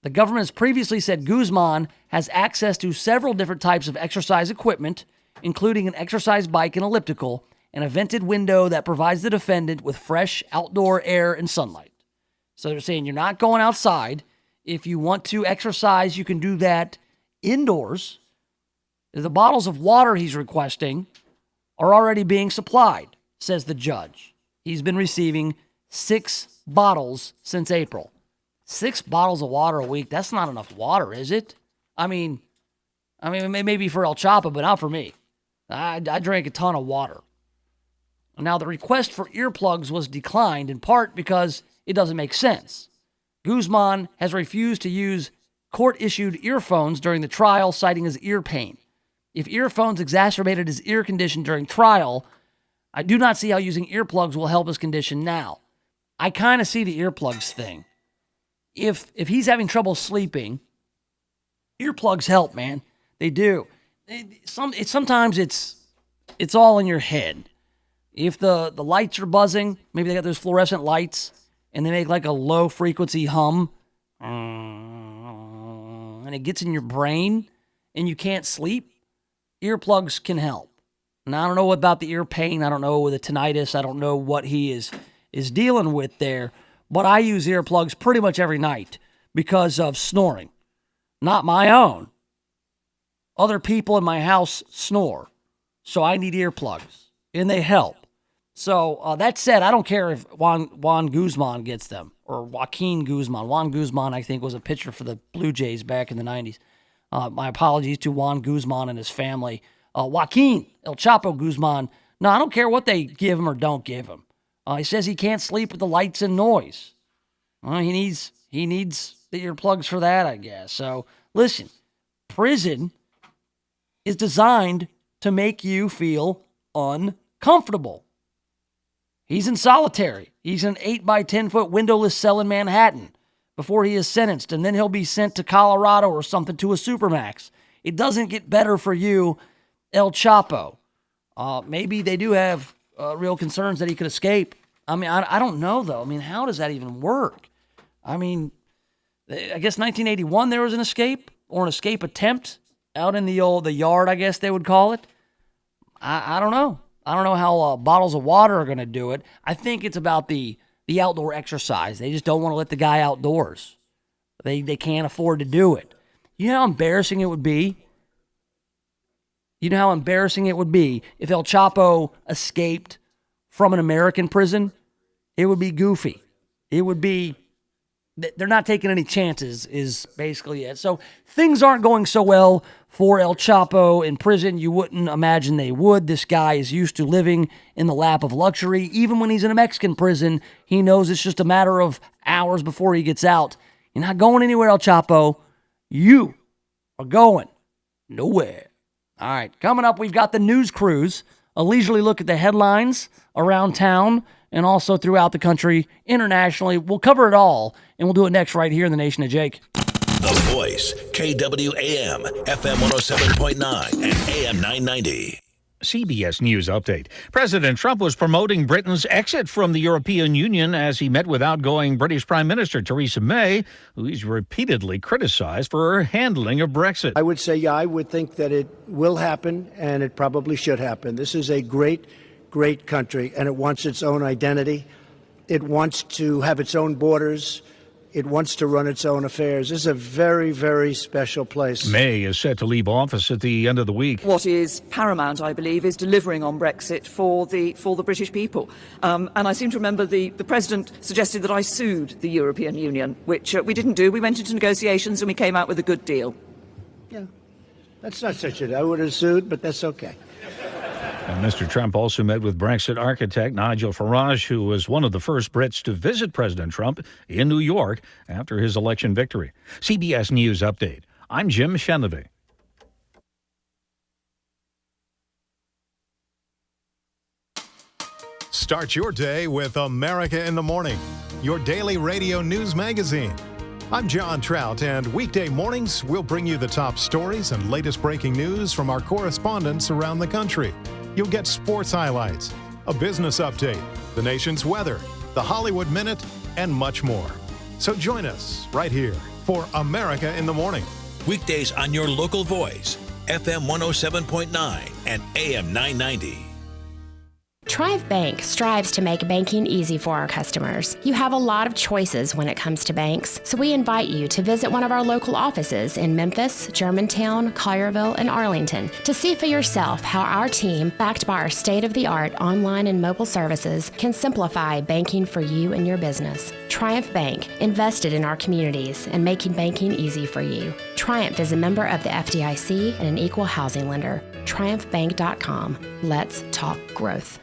The government has previously said Guzman has access to several different types of exercise equipment, including an exercise bike and elliptical, and a vented window that provides the defendant with fresh outdoor air and sunlight. So they're saying you're not going outside. If you want to exercise, you can do that indoors. The bottles of water he's requesting are already being supplied, says the judge. He's been receiving 6 bottles since April. 6 bottles of water a week, that's not enough water, is it? I mean, maybe for El Chapo, but not for me. I drank a ton of water. Now, the request for earplugs was declined in part because it doesn't make sense. Guzman has refused to use court-issued earphones during the trial, citing his ear pain. If earphones exacerbated his ear condition during trial, I do not see how using earplugs will help his condition now. I kind of see the earplugs thing. If he's having trouble sleeping, earplugs help, man. They do. Sometimes it's all in your head. If the lights are buzzing, maybe they got those fluorescent lights, and they make like a low-frequency hum, and it gets in your brain, and you can't sleep, earplugs can help. And I don't know about the ear pain. I don't know the tinnitus. I don't know what he is dealing with there. But I use earplugs pretty much every night because of snoring. Not my own. Other people in my house snore. So I need earplugs. And they help. So that said, I don't care if Juan Guzman gets them. Or Joaquin Guzman. Juan Guzman, I think, was a pitcher for the Blue Jays back in the 90s. My apologies to Juan Guzman and his family. Joaquin, El Chapo Guzman. No, I don't care what they give him or don't give him. He says he can't sleep with the lights and noise. He needs the earplugs for that, I guess. So, listen, prison is designed to make you feel uncomfortable. He's in solitary. He's in an 8 by 10 foot windowless cell in Manhattan before he is sentenced, and then he'll be sent to Colorado or something to a supermax. It doesn't get better for you, El Chapo. Maybe they do have real concerns that he could escape. I mean, I don't know, though. I mean, how does that even work? I mean, I guess 1981 there was an escape or an escape attempt out in the yard, I guess they would call it. I don't know. I don't know how bottles of water are going to do it. I think it's about the outdoor exercise. They just don't want to let the guy outdoors. They can't afford to do it. You know how embarrassing it would be? You know how embarrassing it would be if El Chapo escaped from an American prison? It would be goofy. It would be, they're not taking any chances is basically it. So things aren't going so well for El Chapo in prison. You wouldn't imagine they would. This guy is used to living in the lap of luxury. Even when he's in a Mexican prison, he knows it's just a matter of hours before he gets out. You're not going anywhere, El Chapo. You are going nowhere. All right, coming up, we've got the news cruise, a leisurely look at the headlines around town and also throughout the country, internationally. We'll cover it all, and we'll do it next right here in the Nation of Jake. The Voice, KWAM, FM 107.9 and AM 990. CBS News Update. President Trump was promoting Britain's exit from the European Union as he met with outgoing British Prime Minister Theresa May, who he's repeatedly criticized for her handling of Brexit. I would say, I would think that it will happen, and it probably should happen. This is a great, great country, and it wants its own identity. It wants to have its own borders. It wants to run its own affairs. This is a very, very special place. May is set to leave office at the end of the week. What is paramount, I believe, is delivering on Brexit for the British people. And I seem to remember the President suggested that I sued the European Union, which we didn't do. We went into negotiations and we came out with a good deal. Yeah, that's not such a... I would have sued, but that's okay. And Mr. Trump also met with Brexit architect Nigel Farage, who was one of the first Brits to visit President Trump in New York after his election victory. CBS News Update. I'm Jim Shenlevy. Start your day with America in the Morning, your daily radio news magazine. I'm John Trout, and weekday mornings we'll bring you the top stories and latest breaking news from our correspondents around the country. You'll get sports highlights, a business update, the nation's weather, the Hollywood Minute, and much more. So join us right here for America in the Morning. Weekdays on your local voice, FM 107.9 and AM 990. Triumph Bank strives to make banking easy for our customers. You have a lot of choices when it comes to banks, so we invite you to visit one of our local offices in Memphis, Germantown, Collierville, and Arlington to see for yourself how our team, backed by our state-of-the-art online and mobile services, can simplify banking for you and your business. Triumph Bank, invested in our communities and making banking easy for you. Triumph is a member of the FDIC and an equal housing lender. TriumphBank.com. Let's talk growth.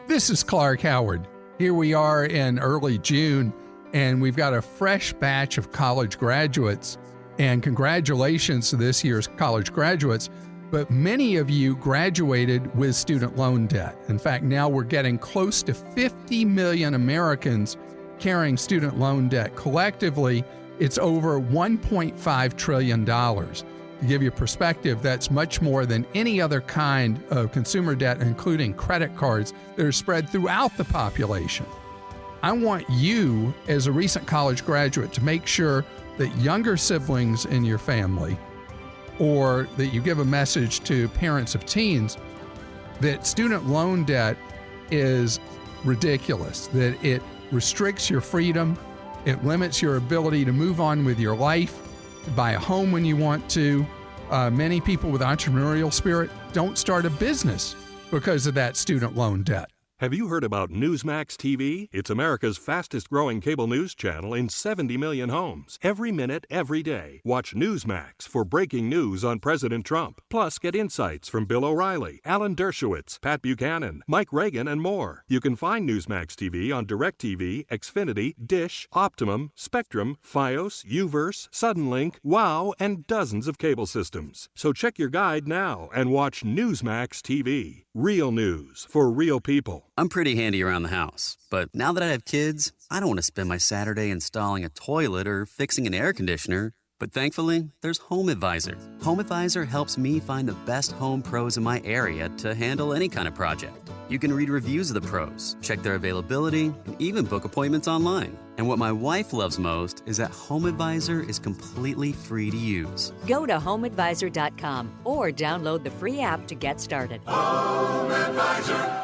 This is Clark Howard. Here we are in early June, and we've got a fresh batch of college graduates. And congratulations to this year's college graduates. But many of you graduated with student loan debt. In fact, now we're getting close to 50 million Americans carrying student loan debt. Collectively, it's over $1.5 trillion. To give you perspective, that's much more than any other kind of consumer debt, including credit cards, that are spread throughout the population. I want you, as a recent college graduate, to make sure that younger siblings in your family, or that you give a message to parents of teens, that student loan debt is ridiculous, that it restricts your freedom, it limits your ability to move on with your life, buy a home when you want to. Many people with entrepreneurial spirit don't start a business because of that student loan debt. Have you heard about Newsmax TV? It's America's fastest growing cable news channel in 70 million homes. Every minute, every day, watch Newsmax for breaking news on President Trump. Plus, get insights from Bill O'Reilly, Alan Dershowitz, Pat Buchanan, Mike Reagan, and more. You can find Newsmax TV on DirecTV, Xfinity, Dish, Optimum, Spectrum, Fios, Uverse, Suddenlink, WOW, and dozens of cable systems. So check your guide now and watch Newsmax TV. Real news for real people. I'm pretty handy around the house, but now that I have kids, I don't want to spend my Saturday installing a toilet or fixing an air conditioner. But thankfully, there's HomeAdvisor. HomeAdvisor helps me find the best home pros in my area to handle any kind of project. You can read reviews of the pros, check their availability, and even book appointments online. And what my wife loves most is that HomeAdvisor is completely free to use. Go to HomeAdvisor.com or download the free app to get started. HomeAdvisor.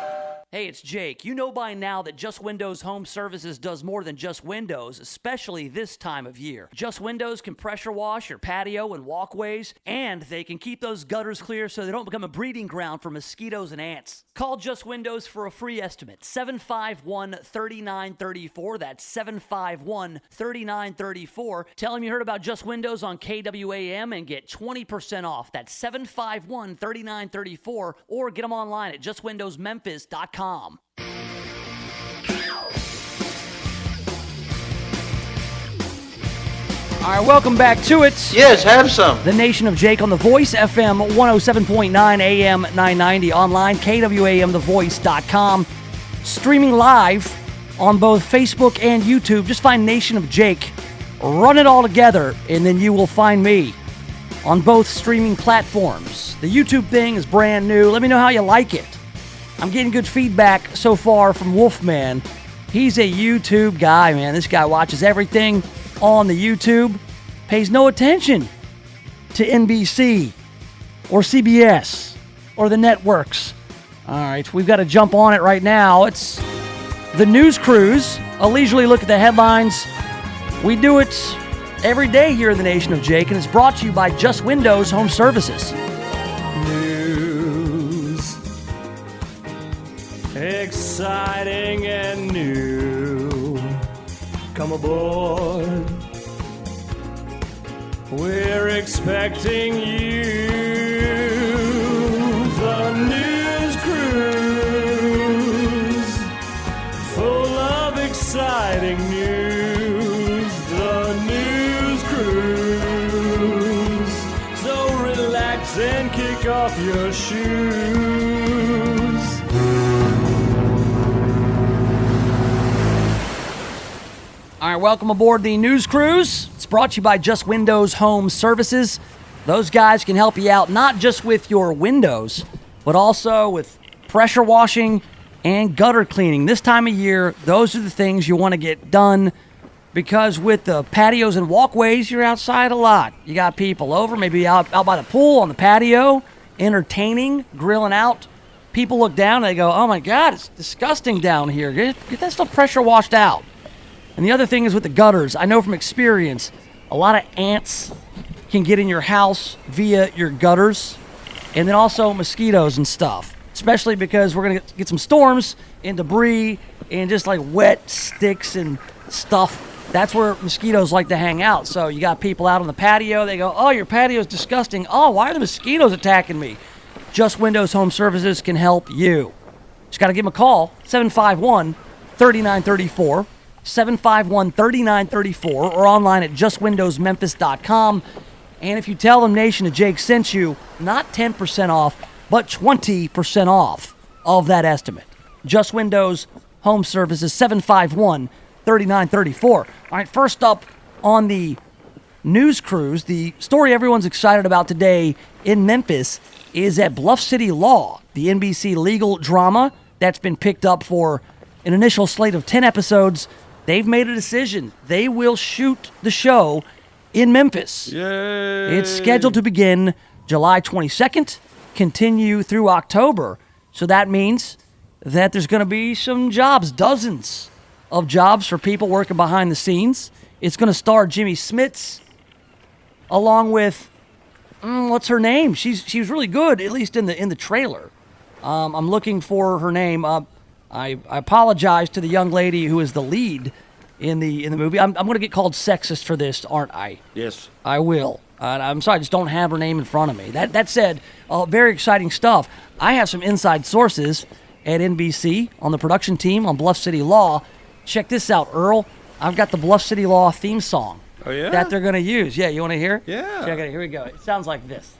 Hey, it's Jake. You know by now that Just Windows Home Services does more than just windows, especially this time of year. Just Windows can pressure wash your patio and walkways, and they can keep those gutters clear so they don't become a breeding ground for mosquitoes and ants. Call Just Windows for a free estimate, 751-3934. That's 751-3934. Tell them you heard about Just Windows on KWAM and get 20% off. That's 751-3934, or get them online at justwindowsmemphis.com. All right, welcome back to it. Yes, have some. The Nation of Jake on The Voice, FM 107.9, AM 990, online, KWAMTheVoice.com. Streaming live on both Facebook and YouTube. Just find Nation of Jake. Run it all together, and then you will find me on both streaming platforms. The YouTube thing is brand new. Let me know how you like it. I'm getting good feedback so far from Wolfman. He's a YouTube guy, man. This guy watches everything on the YouTube, pays no attention to NBC or CBS or the networks. All right, we've got to jump on it right now. It's the News Cruise. A leisurely look at the headlines We do it every day here in the Nation of Jake, and it's brought to you by Just Windows Home Services. News. Exciting and new. Come aboard. We're expecting you. The News Cruise. Full of exciting news. The News Cruise. So relax and kick off your shoes. All right, welcome aboard the News Cruise. It's brought to you by Just Windows Home Services. Those guys can help you out not just with your windows, but also with pressure washing and gutter cleaning. This time of year, those are the things you want to get done because with the patios and walkways, you're outside a lot. You got people over, maybe out by the pool, on the patio, entertaining, grilling out. People look down and they go, oh my God, it's disgusting down here. Get that stuff pressure washed out. And the other thing is with the gutters. I know from experience, a lot of ants can get in your house via your gutters, and then also mosquitoes and stuff, especially because we're going to get some storms and debris and just like wet sticks and stuff. That's where mosquitoes like to hang out. So you got people out on the patio. They go, oh, your patio is disgusting. Oh, why are the mosquitoes attacking me? Just Windows Home Services can help you. Just got to give them a call, 751-3934. 751-3934 or online at justwindowsmemphis.com. And if you tell them Nation of Jake sent you, not 10% off, but 20% off of that estimate. Just Windows Home Services, 751-3934. All right, first up on the News Cruise, the story everyone's excited about today in Memphis is at Bluff City Law, the NBC legal drama that's been picked up for an initial slate of 10 episodes. They've made a decision. They will shoot the show in Memphis. Yay! It's scheduled to begin July 22nd, continue through October. So that means that there's going to be some jobs, dozens of jobs for people working behind the scenes. It's going to star Jimmy Smits, along with, what's her name? She was really good, at least in the trailer. I'm looking for her name. I apologize to the young lady who is the lead in the movie. I'm going to get called sexist for this, aren't I? Yes. I will. I'm sorry, I just don't have her name in front of me. That said, very exciting stuff. I have some inside sources at NBC on the production team on Bluff City Law. Check this out, Earl. I've got the Bluff City Law theme song that they're going to use. Yeah, you want to hear it? Yeah. Check it. Here we go. It sounds like this.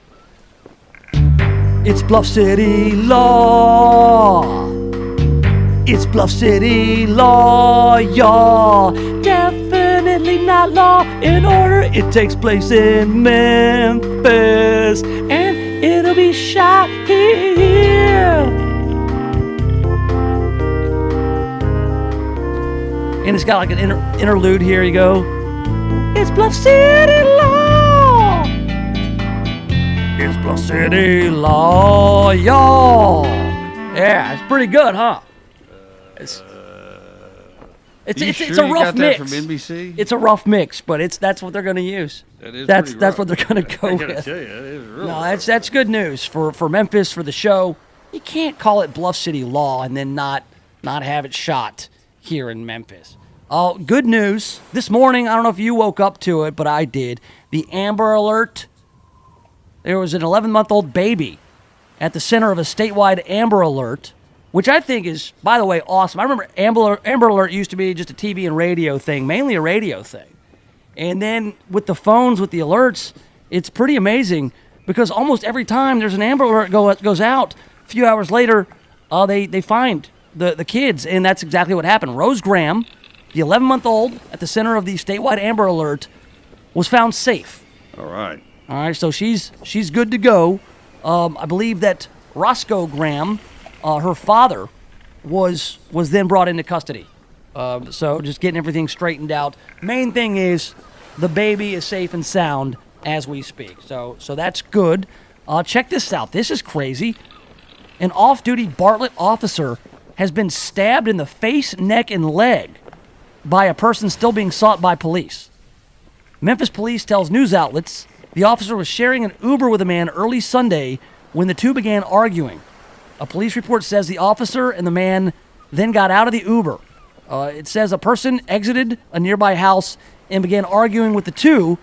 It's Bluff City Law. It's Bluff City Law, y'all. Definitely not Law and Order. It takes place in Memphis, and it'll be shot here. And it's got like an interlude here. You go. It's Bluff City Law. It's Bluff City Law, y'all. Yeah, it's pretty good, huh? It's a rough mix. From NBC? It's a rough mix, but that's what they're going to use. That's what they're going to go I gotta with. tell you, that is real No, rough. that's good news for Memphis, for the show. You can't call it Bluff City Law and then not have it shot here in Memphis. Oh, good news. This morning, I don't know if you woke up to it, but I did. The Amber Alert. There was an 11-month-old baby at the center of a statewide Amber Alert, which I think is, by the way, awesome. I remember Amber Alert used to be just a TV and radio thing, mainly a radio thing. And then with the phones, with the alerts, it's pretty amazing because almost every time there's an Amber Alert goes out, a few hours later, they find the kids, and that's exactly what happened. Rose Graham, the 11-month-old at the center of the statewide Amber Alert, was found safe. All right. All right, so she's good to go. I believe that Roscoe Graham, her father, was then brought into custody. So just getting everything straightened out. Main thing is the baby is safe and sound as we speak. So that's good. Check this out. This is crazy. An off-duty Bartlett officer has been stabbed in the face, neck, and leg by a person still being sought by police. Memphis police tells news outlets the officer was sharing an Uber with a man early Sunday when the two began arguing. A police report says the officer and the man then got out of the Uber. It says a person exited a nearby house and began arguing with the two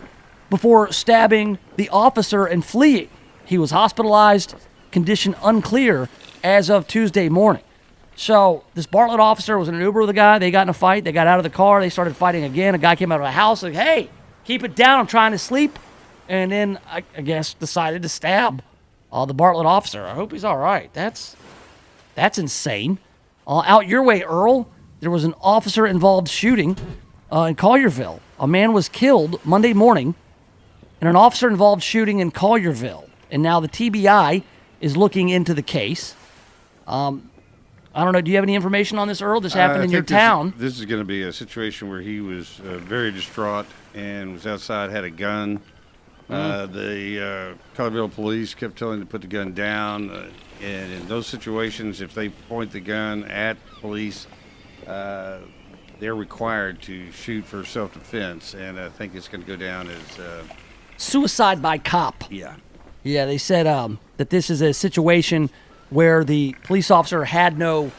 before stabbing the officer and fleeing. He was hospitalized, condition unclear as of Tuesday morning. So this Bartlett officer was in an Uber with a guy. They got in a fight. They got out of the car. They started fighting again. A guy came out of the house like, hey, keep it down. I'm trying to sleep. And then I guess decided to stab the Bartlett officer. I hope he's all right. That's insane. Out your way, Earl. There was an officer-involved shooting in Collierville. A man was killed Monday morning in an officer-involved shooting in Collierville. And now the TBI is looking into the case. I don't know. Do you have any information on this, Earl? This happened in your town. This is going to be a situation where he was very distraught and was outside, had a gun. The Collierville police kept telling him to put the gun down. And in those situations, if they point the gun at police, they're required to shoot for self-defense. And I think it's going to go down as suicide by cop. Yeah. Yeah, they said that this is a situation where the police officer had no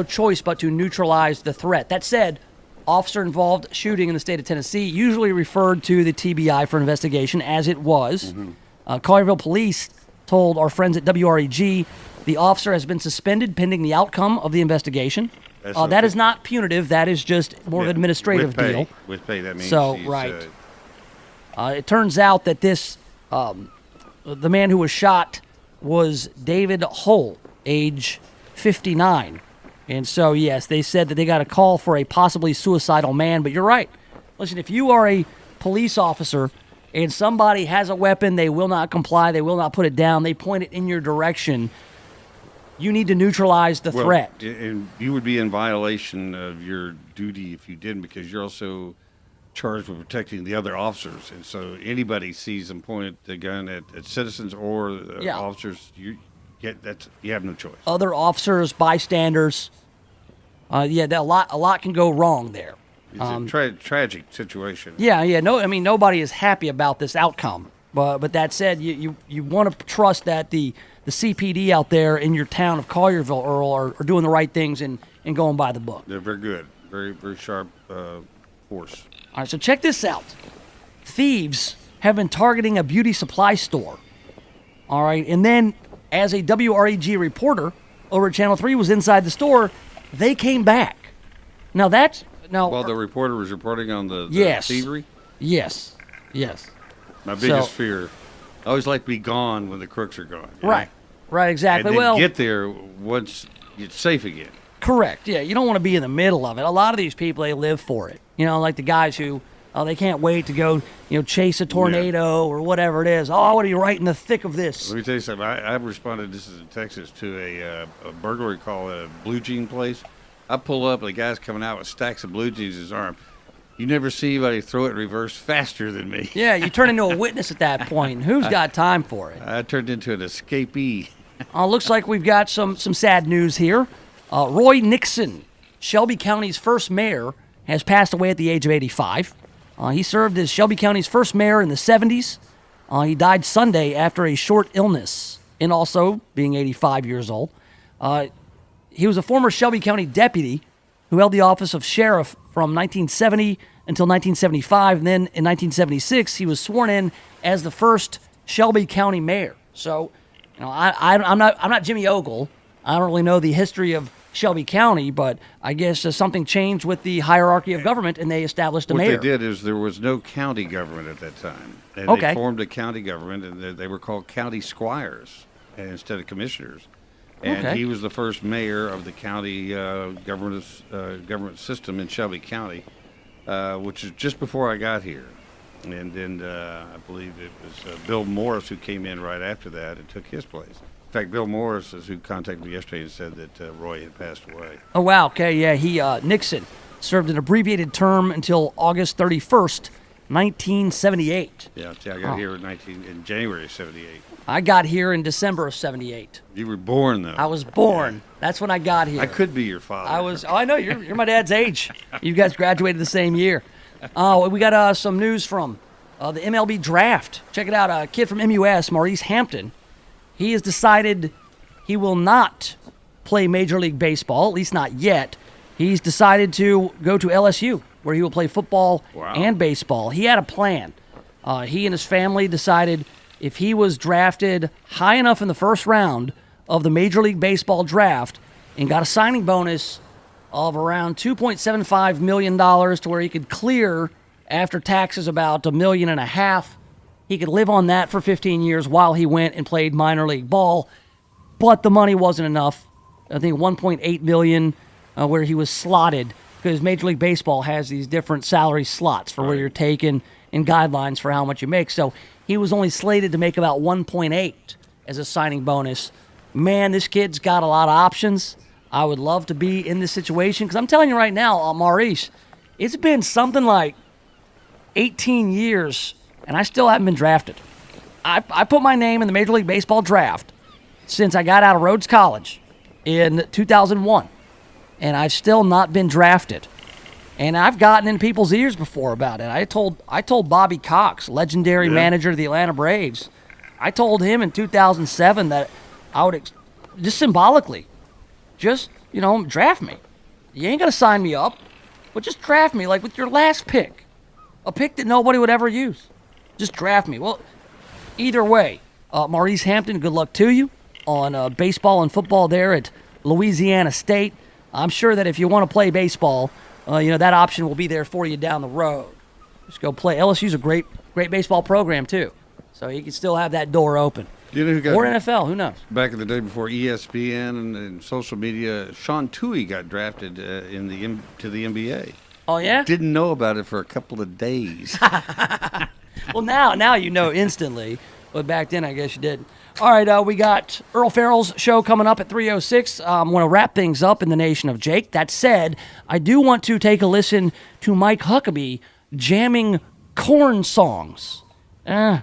choice but to neutralize the threat. That said, officer-involved shooting in the state of Tennessee usually referred to the TBI for investigation, as it was. Collierville police told our friends at WREG the officer has been suspended pending the outcome of the investigation. That is not punitive. That is just more of an administrative deal. With pay, that means so, right. It turns out that this, the man who was shot was David Hull, age 59. And so, yes, they said that they got a call for a possibly suicidal man. But you're right. Listen, if you are a police officer and somebody has a weapon, they will not comply, they will not put it down, they point it in your direction, you need to neutralize the threat. And you would be in violation of your duty if you didn't, because you're also charged with protecting the other officers. And so anybody sees them point the gun at citizens or officers, you have no choice. Other officers, bystanders, a lot can go wrong there. It's a tragic situation. Nobody is happy about this outcome. But that said, you want to trust that the CPD out there in your town of Collierville, Earl, are doing the right things and going by the book. They're very good. Very, very sharp force. All right, so check this out. Thieves have been targeting a beauty supply store. All right, and then as a WREG reporter over at Channel 3 was inside the store, they came back. While the reporter was reporting on the thievery? Yes. My biggest fear, I always like to be gone when the crooks are gone. Right, exactly. And then get there once it's safe again. Correct, yeah. You don't want to be in the middle of it. A lot of these people, they live for it. Like the guys who, they can't wait to go, chase a tornado or whatever it is. Oh, I want to be right in the thick of this. Let me tell you something. I've responded, this is in Texas, to a burglary call at a blue jean place. I pull up, and the guy's coming out with stacks of blue jeans in his arm. You never see anybody throw it in reverse faster than me. Yeah, you turn into a witness at that point. Who's got time for it? I turned into an escapee. Looks like we've got some sad news here. Roy Nixon, Shelby County's first mayor, has passed away at the age of 85. He served as Shelby County's first mayor in the 70s. He died Sunday after a short illness, and also being 85 years old. He was a former Shelby County deputy who held the office of sheriff from 1970 until 1975. And then in 1976, he was sworn in as the first Shelby County mayor. So, I'm not Jimmy Ogle. I don't really know the history of Shelby County, but I guess something changed with the hierarchy of government, and they established a mayor. What they did is there was no county government at that time. And they formed a county government, and they were called county squires instead of commissioners. And he was the first mayor of the county government system in Shelby County, which is just before I got here. And then I believe it was Bill Morris who came in right after that and took his place. In fact, Bill Morris is who contacted me yesterday and said that Roy had passed away. Oh, wow. Okay, yeah. He Nixon served an abbreviated term until August 31st, 1978. Yeah, see, I got here in January of 78. I got here in December of 78. You were born, though. I was born. Yeah. That's when I got here. I could be your father. I know. You're my dad's age. You guys graduated the same year. We got some news from the MLB draft. Check it out. A kid from MUS, Maurice Hampton, he has decided he will not play Major League Baseball, at least not yet. He's decided to go to LSU, where he will play football and baseball. He had a plan. He and his family decided if he was drafted high enough in the first round of the Major League Baseball draft and got a signing bonus of around $2.75 million to where he could clear after taxes about $1.5 million. He could live on that for 15 years while he went and played minor league ball. But the money wasn't enough. I think $1.8 million where he was slotted, because Major League Baseball has these different salary slots for where you're taken and guidelines for how much you make. So he was only slated to make about 1.8 as a signing bonus. Man, this kid's got a lot of options. I would love to be in this situation, because I'm telling you right now, Maurice, it's been something like 18 years, and I still haven't been drafted. I put my name in the Major League Baseball draft since I got out of Rhodes College in 2001, and I've still not been drafted. And I've gotten in people's ears before about it. I told Bobby Cox, legendary manager of the Atlanta Braves, I told him in 2007 that I would, just symbolically, draft me. You ain't going to sign me up, but just draft me, like with your last pick. A pick that nobody would ever use. Just draft me. Well, either way, Maurice Hampton, good luck to you on baseball and football there at Louisiana State. I'm sure that if you want to play baseball, that option will be there for you down the road. Just go play. LSU's a great baseball program, too. So you can still have that door open. You know who got, or NFL, who knows? Back in the day before ESPN and social media, Sean Toohey got drafted to the NBA. Oh, yeah? Didn't know about it for a couple of days. Well, now you know instantly, but back then I guess you didn't. All right, we got Earl Farrell's show coming up at 3:06. I'm going to wrap things up in the Nation of Jake. That said, I do want to take a listen to Mike Huckabee jamming Korn songs. Yeah.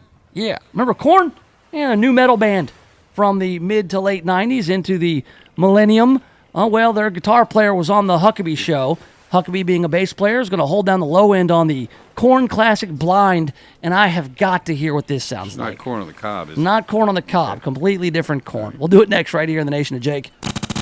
Remember Korn? Yeah, a new metal band from the mid to late 90s into the millennium. Well, their guitar player was on the Huckabee show. Huckabee, being a bass player, is going to hold down the low end on the Korn classic Blind, and I have got to hear what this sounds like. Not Corn on the Cob, is it? Not Corn on the Cob. Okay. Completely different Korn. We'll do it next right here in the Nation of Jake.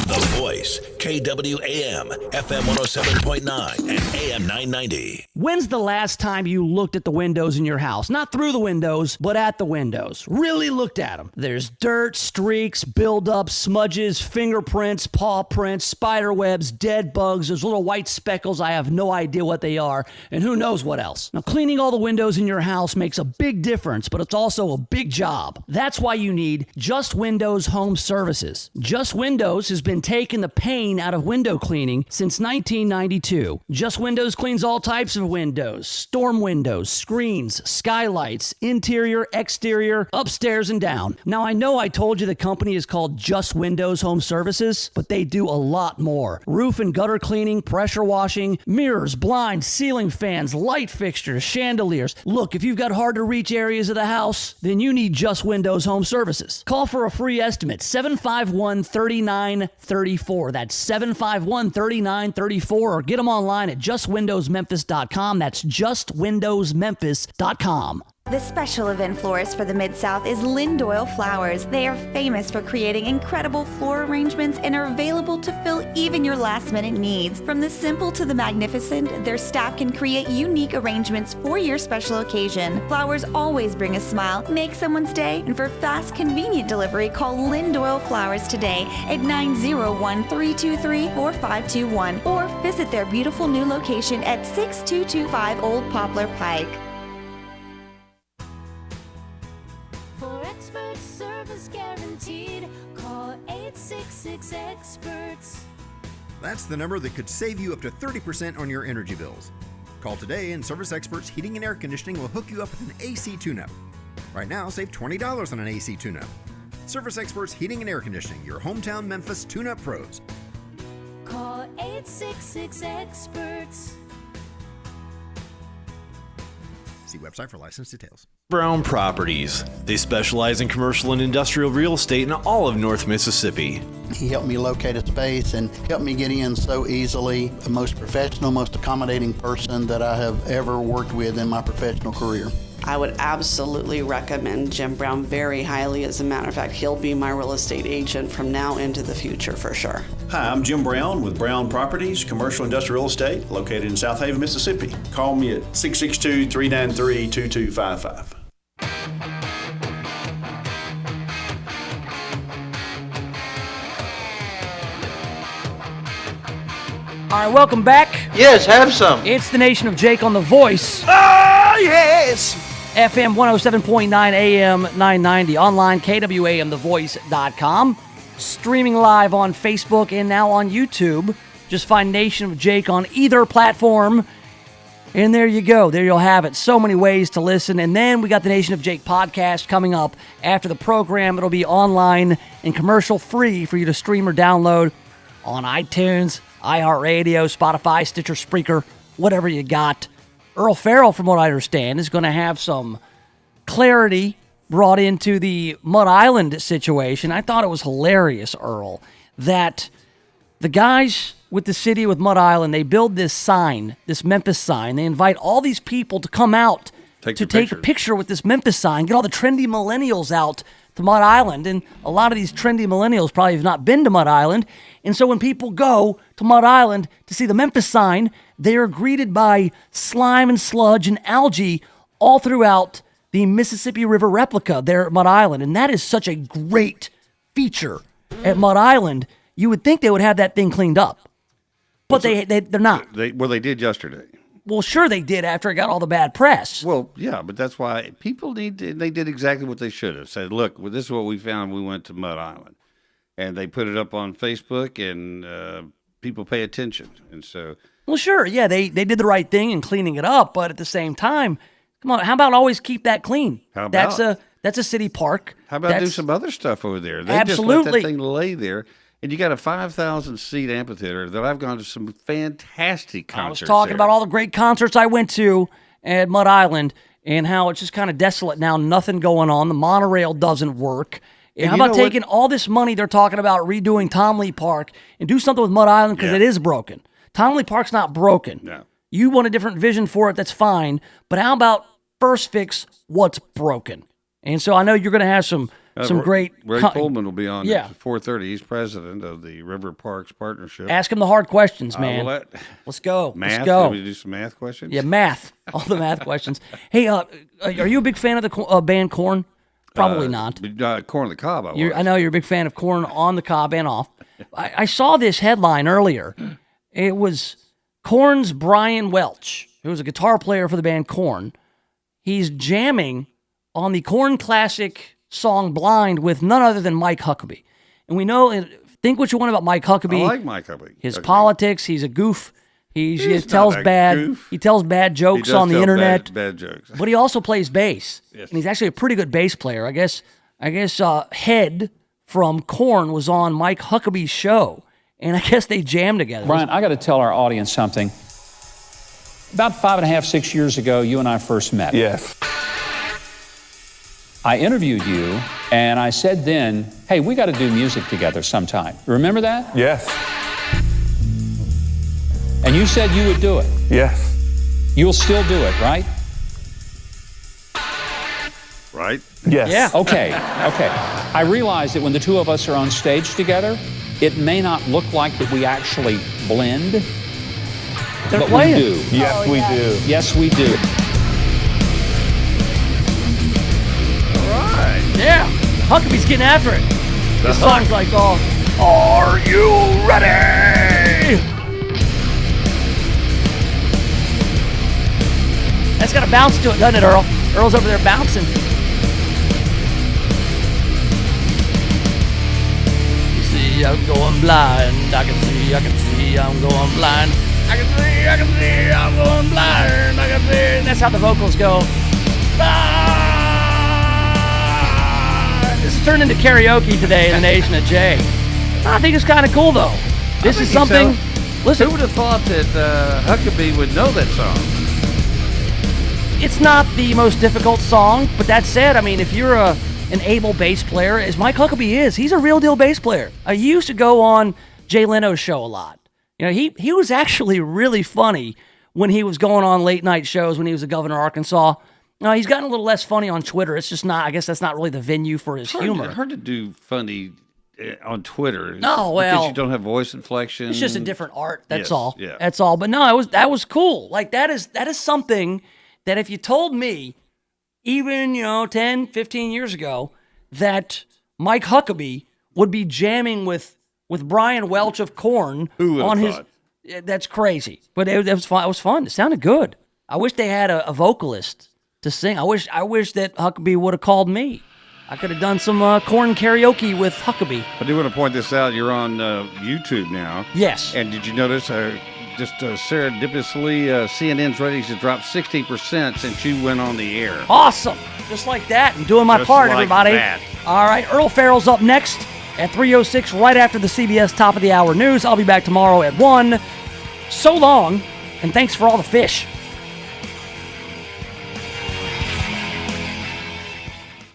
The Voice, KWAM, FM 107.9 and AM 990. When's the last time you looked at the windows in your house? Not through the windows, but at the windows. Really looked at them. There's dirt, streaks, buildup, smudges, fingerprints, paw prints, spider webs, dead bugs, those little white speckles. I have no idea what they are, and who knows what else. Now, cleaning all the windows in your house makes a big difference, but it's also a big job. That's why you need Just Windows Home Services. Just Windows has been taking the pain out of window cleaning since 1992. Just Windows cleans all types of windows: storm windows, screens, skylights, interior, exterior, upstairs and down. Now, I know I told you the company is called Just Windows Home Services, but they do a lot more. Roof and gutter cleaning, pressure washing, mirrors, blinds, ceiling fans, light fixtures, chandeliers. Look, if you've got hard to reach areas of the house, then you need Just Windows Home Services. Call for a free estimate, 751-3934. That's 751-3934, or get them online at justwindowsmemphis.com. That's justwindowsmemphis.com. The special event florist for the Mid-South is Lynn Doyle Flowers. They are famous for creating incredible floral arrangements and are available to fill even your last-minute needs. From the simple to the magnificent, their staff can create unique arrangements for your special occasion. Flowers always bring a smile, make someone's day, and for fast, convenient delivery, call Lynn Doyle Flowers today at 901-323-4521 or visit their beautiful new location at 6225 Old Poplar Pike. Experts. That's the number that could save you up to 30% on your energy bills. Call today and Service Experts Heating and Air Conditioning will hook you up with an AC tune-up. Right now, save $20 on an AC tune-up. Service Experts Heating and Air Conditioning, your hometown Memphis tune-up pros. Call 866-EXPERTS. See website for license details. Brown Properties. They specialize in commercial and industrial real estate in all of North Mississippi. He helped me locate a space and helped me get in so easily. The most professional, most accommodating person that I have ever worked with in my professional career. I would absolutely recommend Jim Brown very highly. As a matter of fact, he'll be my real estate agent from now into the future for sure. Hi, I'm Jim Brown with Brown Properties, commercial industrial real estate located in South Haven, Mississippi. Call me at 662-393-2255. All right, welcome back. Yes, have some. It's the Nation of Jake on The Voice. Oh, yes. FM 107.9 AM 990. Online, KWAMthevoice.com. Streaming live on Facebook and now on YouTube. Just find Nation of Jake on either platform. And there you go. There you'll have it. So many ways to listen. And then we got the Nation of Jake podcast coming up after the program. It'll be online and commercial free for you to stream or download on iTunes, iHeartRadio, Spotify, Stitcher, Spreaker, whatever you got. Earl Farrell, from what I understand, is going to have some clarity brought into the Mud Island situation. I thought it was hilarious, Earl, that the guys with the city, with Mud Island, they build this sign, this Memphis sign. They invite all these people to come out to take a picture with this Memphis sign, get all the trendy millennials out to Mud Island. And a lot of these trendy millennials probably have not been to Mud Island. And so when people go to Mud Island to see the Memphis sign, they are greeted by slime and sludge and algae all throughout the Mississippi River replica there at Mud Island. And that is such a great feature at Mud Island. You would think they would have that thing cleaned up. But they're not. They did yesterday. Well, sure they did after it got all the bad press. Well, yeah, but that's why people they did exactly what they should have. Said, look, well, this is what we found. We went to Mud Island. And they put it up on Facebook, and people pay attention. And so... Well, sure, yeah, they did the right thing in cleaning it up, but at the same time, come on, how about always keep that clean? How about? That's a city park. How about do some other stuff over there? They absolutely. just let that thing lay there. And you got a 5,000-seat amphitheater that I've gone to some fantastic concerts. I was talking about all the great concerts I went to at Mud Island and how it's just kind of desolate now, nothing going on. The monorail doesn't work. How about taking all this money they're talking about redoing Tom Lee Park and do something with Mud Island because it is broken. Tom Lee Park's not broken. No. You want a different vision for it, that's fine. But how about first fix what's broken? And so I know you're going to have some great... Ray Pullman will be on at 4:30. He's president of the River Parks Partnership. Ask him the hard questions, man. Let's go. Math? Let's go. Can we do some math questions? Yeah, math. All the math questions. Hey, are you a big fan of the band Korn? Probably not. Corn on the Cob, I know you're a big fan of Korn on the Cob and off. I saw this headline earlier. It was Korn's Brian Welch, who was a guitar player for the band Korn. He's jamming on the Korn classic song Blind with none other than Mike Huckabee. And we know, think what you want about Mike Huckabee. I like Mike Huckabee. His politics, he's a goof. He tells bad jokes on the internet. Bad jokes. But he also plays bass. Yes. And he's actually a pretty good bass player. I guess Head from Korn was on Mike Huckabee's show. And I guess they jammed together. Brian, I got to tell our audience something. About 5.5, 6 years ago, you and I first met. Yes. I interviewed you, and I said then, hey, we got to do music together sometime. Remember that? Yes. And you said you would do it. Yes. You'll still do it, right? Right? Yes. Yeah. Okay. I realize that when the two of us are on stage together, it may not look like that we actually blend, but we do. Yes, we do. Yes, we do. All right. Yeah. Huckabee's getting after it. This song's like, are you ready? That's got a bounce to it, doesn't it, Earl? Earl's over there bouncing. You see, I'm going blind. I can see, I'm going blind. I can see, I'm going blind. I can see. And that's how the vocals go. This has turned into karaoke today in the Nation of Jake. I think it's kind of cool, though. This is something... Listen, who would have thought that Huckabee would know that song? it's not the most difficult song, but that said, I mean, if you're an able bass player, as Mike Huckabee is, he's a real deal bass player. He used to go on Jay Leno's show a lot. You know, he was actually really funny when he was going on late night shows when he was the governor of Arkansas. No, he's gotten a little less funny on Twitter. It's just not, I guess that's not really the venue for his humor. Hard to do funny on Twitter. No, well. Because you don't have voice inflection. It's just a different art. That's Yes, all. yeah. That's all. But no, that was cool. Like that is something that if you told me even, 10, 15 years ago that Mike Huckabee would be jamming with Brian Welch of Korn on his thought? That's crazy. But it was fun. It was fun. It sounded good. I wish they had a vocalist to sing. I wish that Huckabee would have called me. I could have done some Korn karaoke with Huckabee. I do want to point this out. You're on YouTube now. Yes. And did you notice just serendipitously CNN's ratings have dropped 60% since you went on the air? Awesome. Just like that. I'm doing my Just part, like everybody. that. All right. Earl Farrell's up next at 3:06, right after the CBS Top of the Hour news. I'll be back tomorrow at 1. So long, and thanks for all the fish.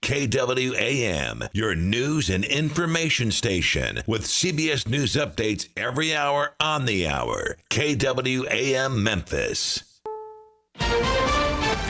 KWAM, your news and information station with CBS News updates every hour on the hour. KWAM Memphis.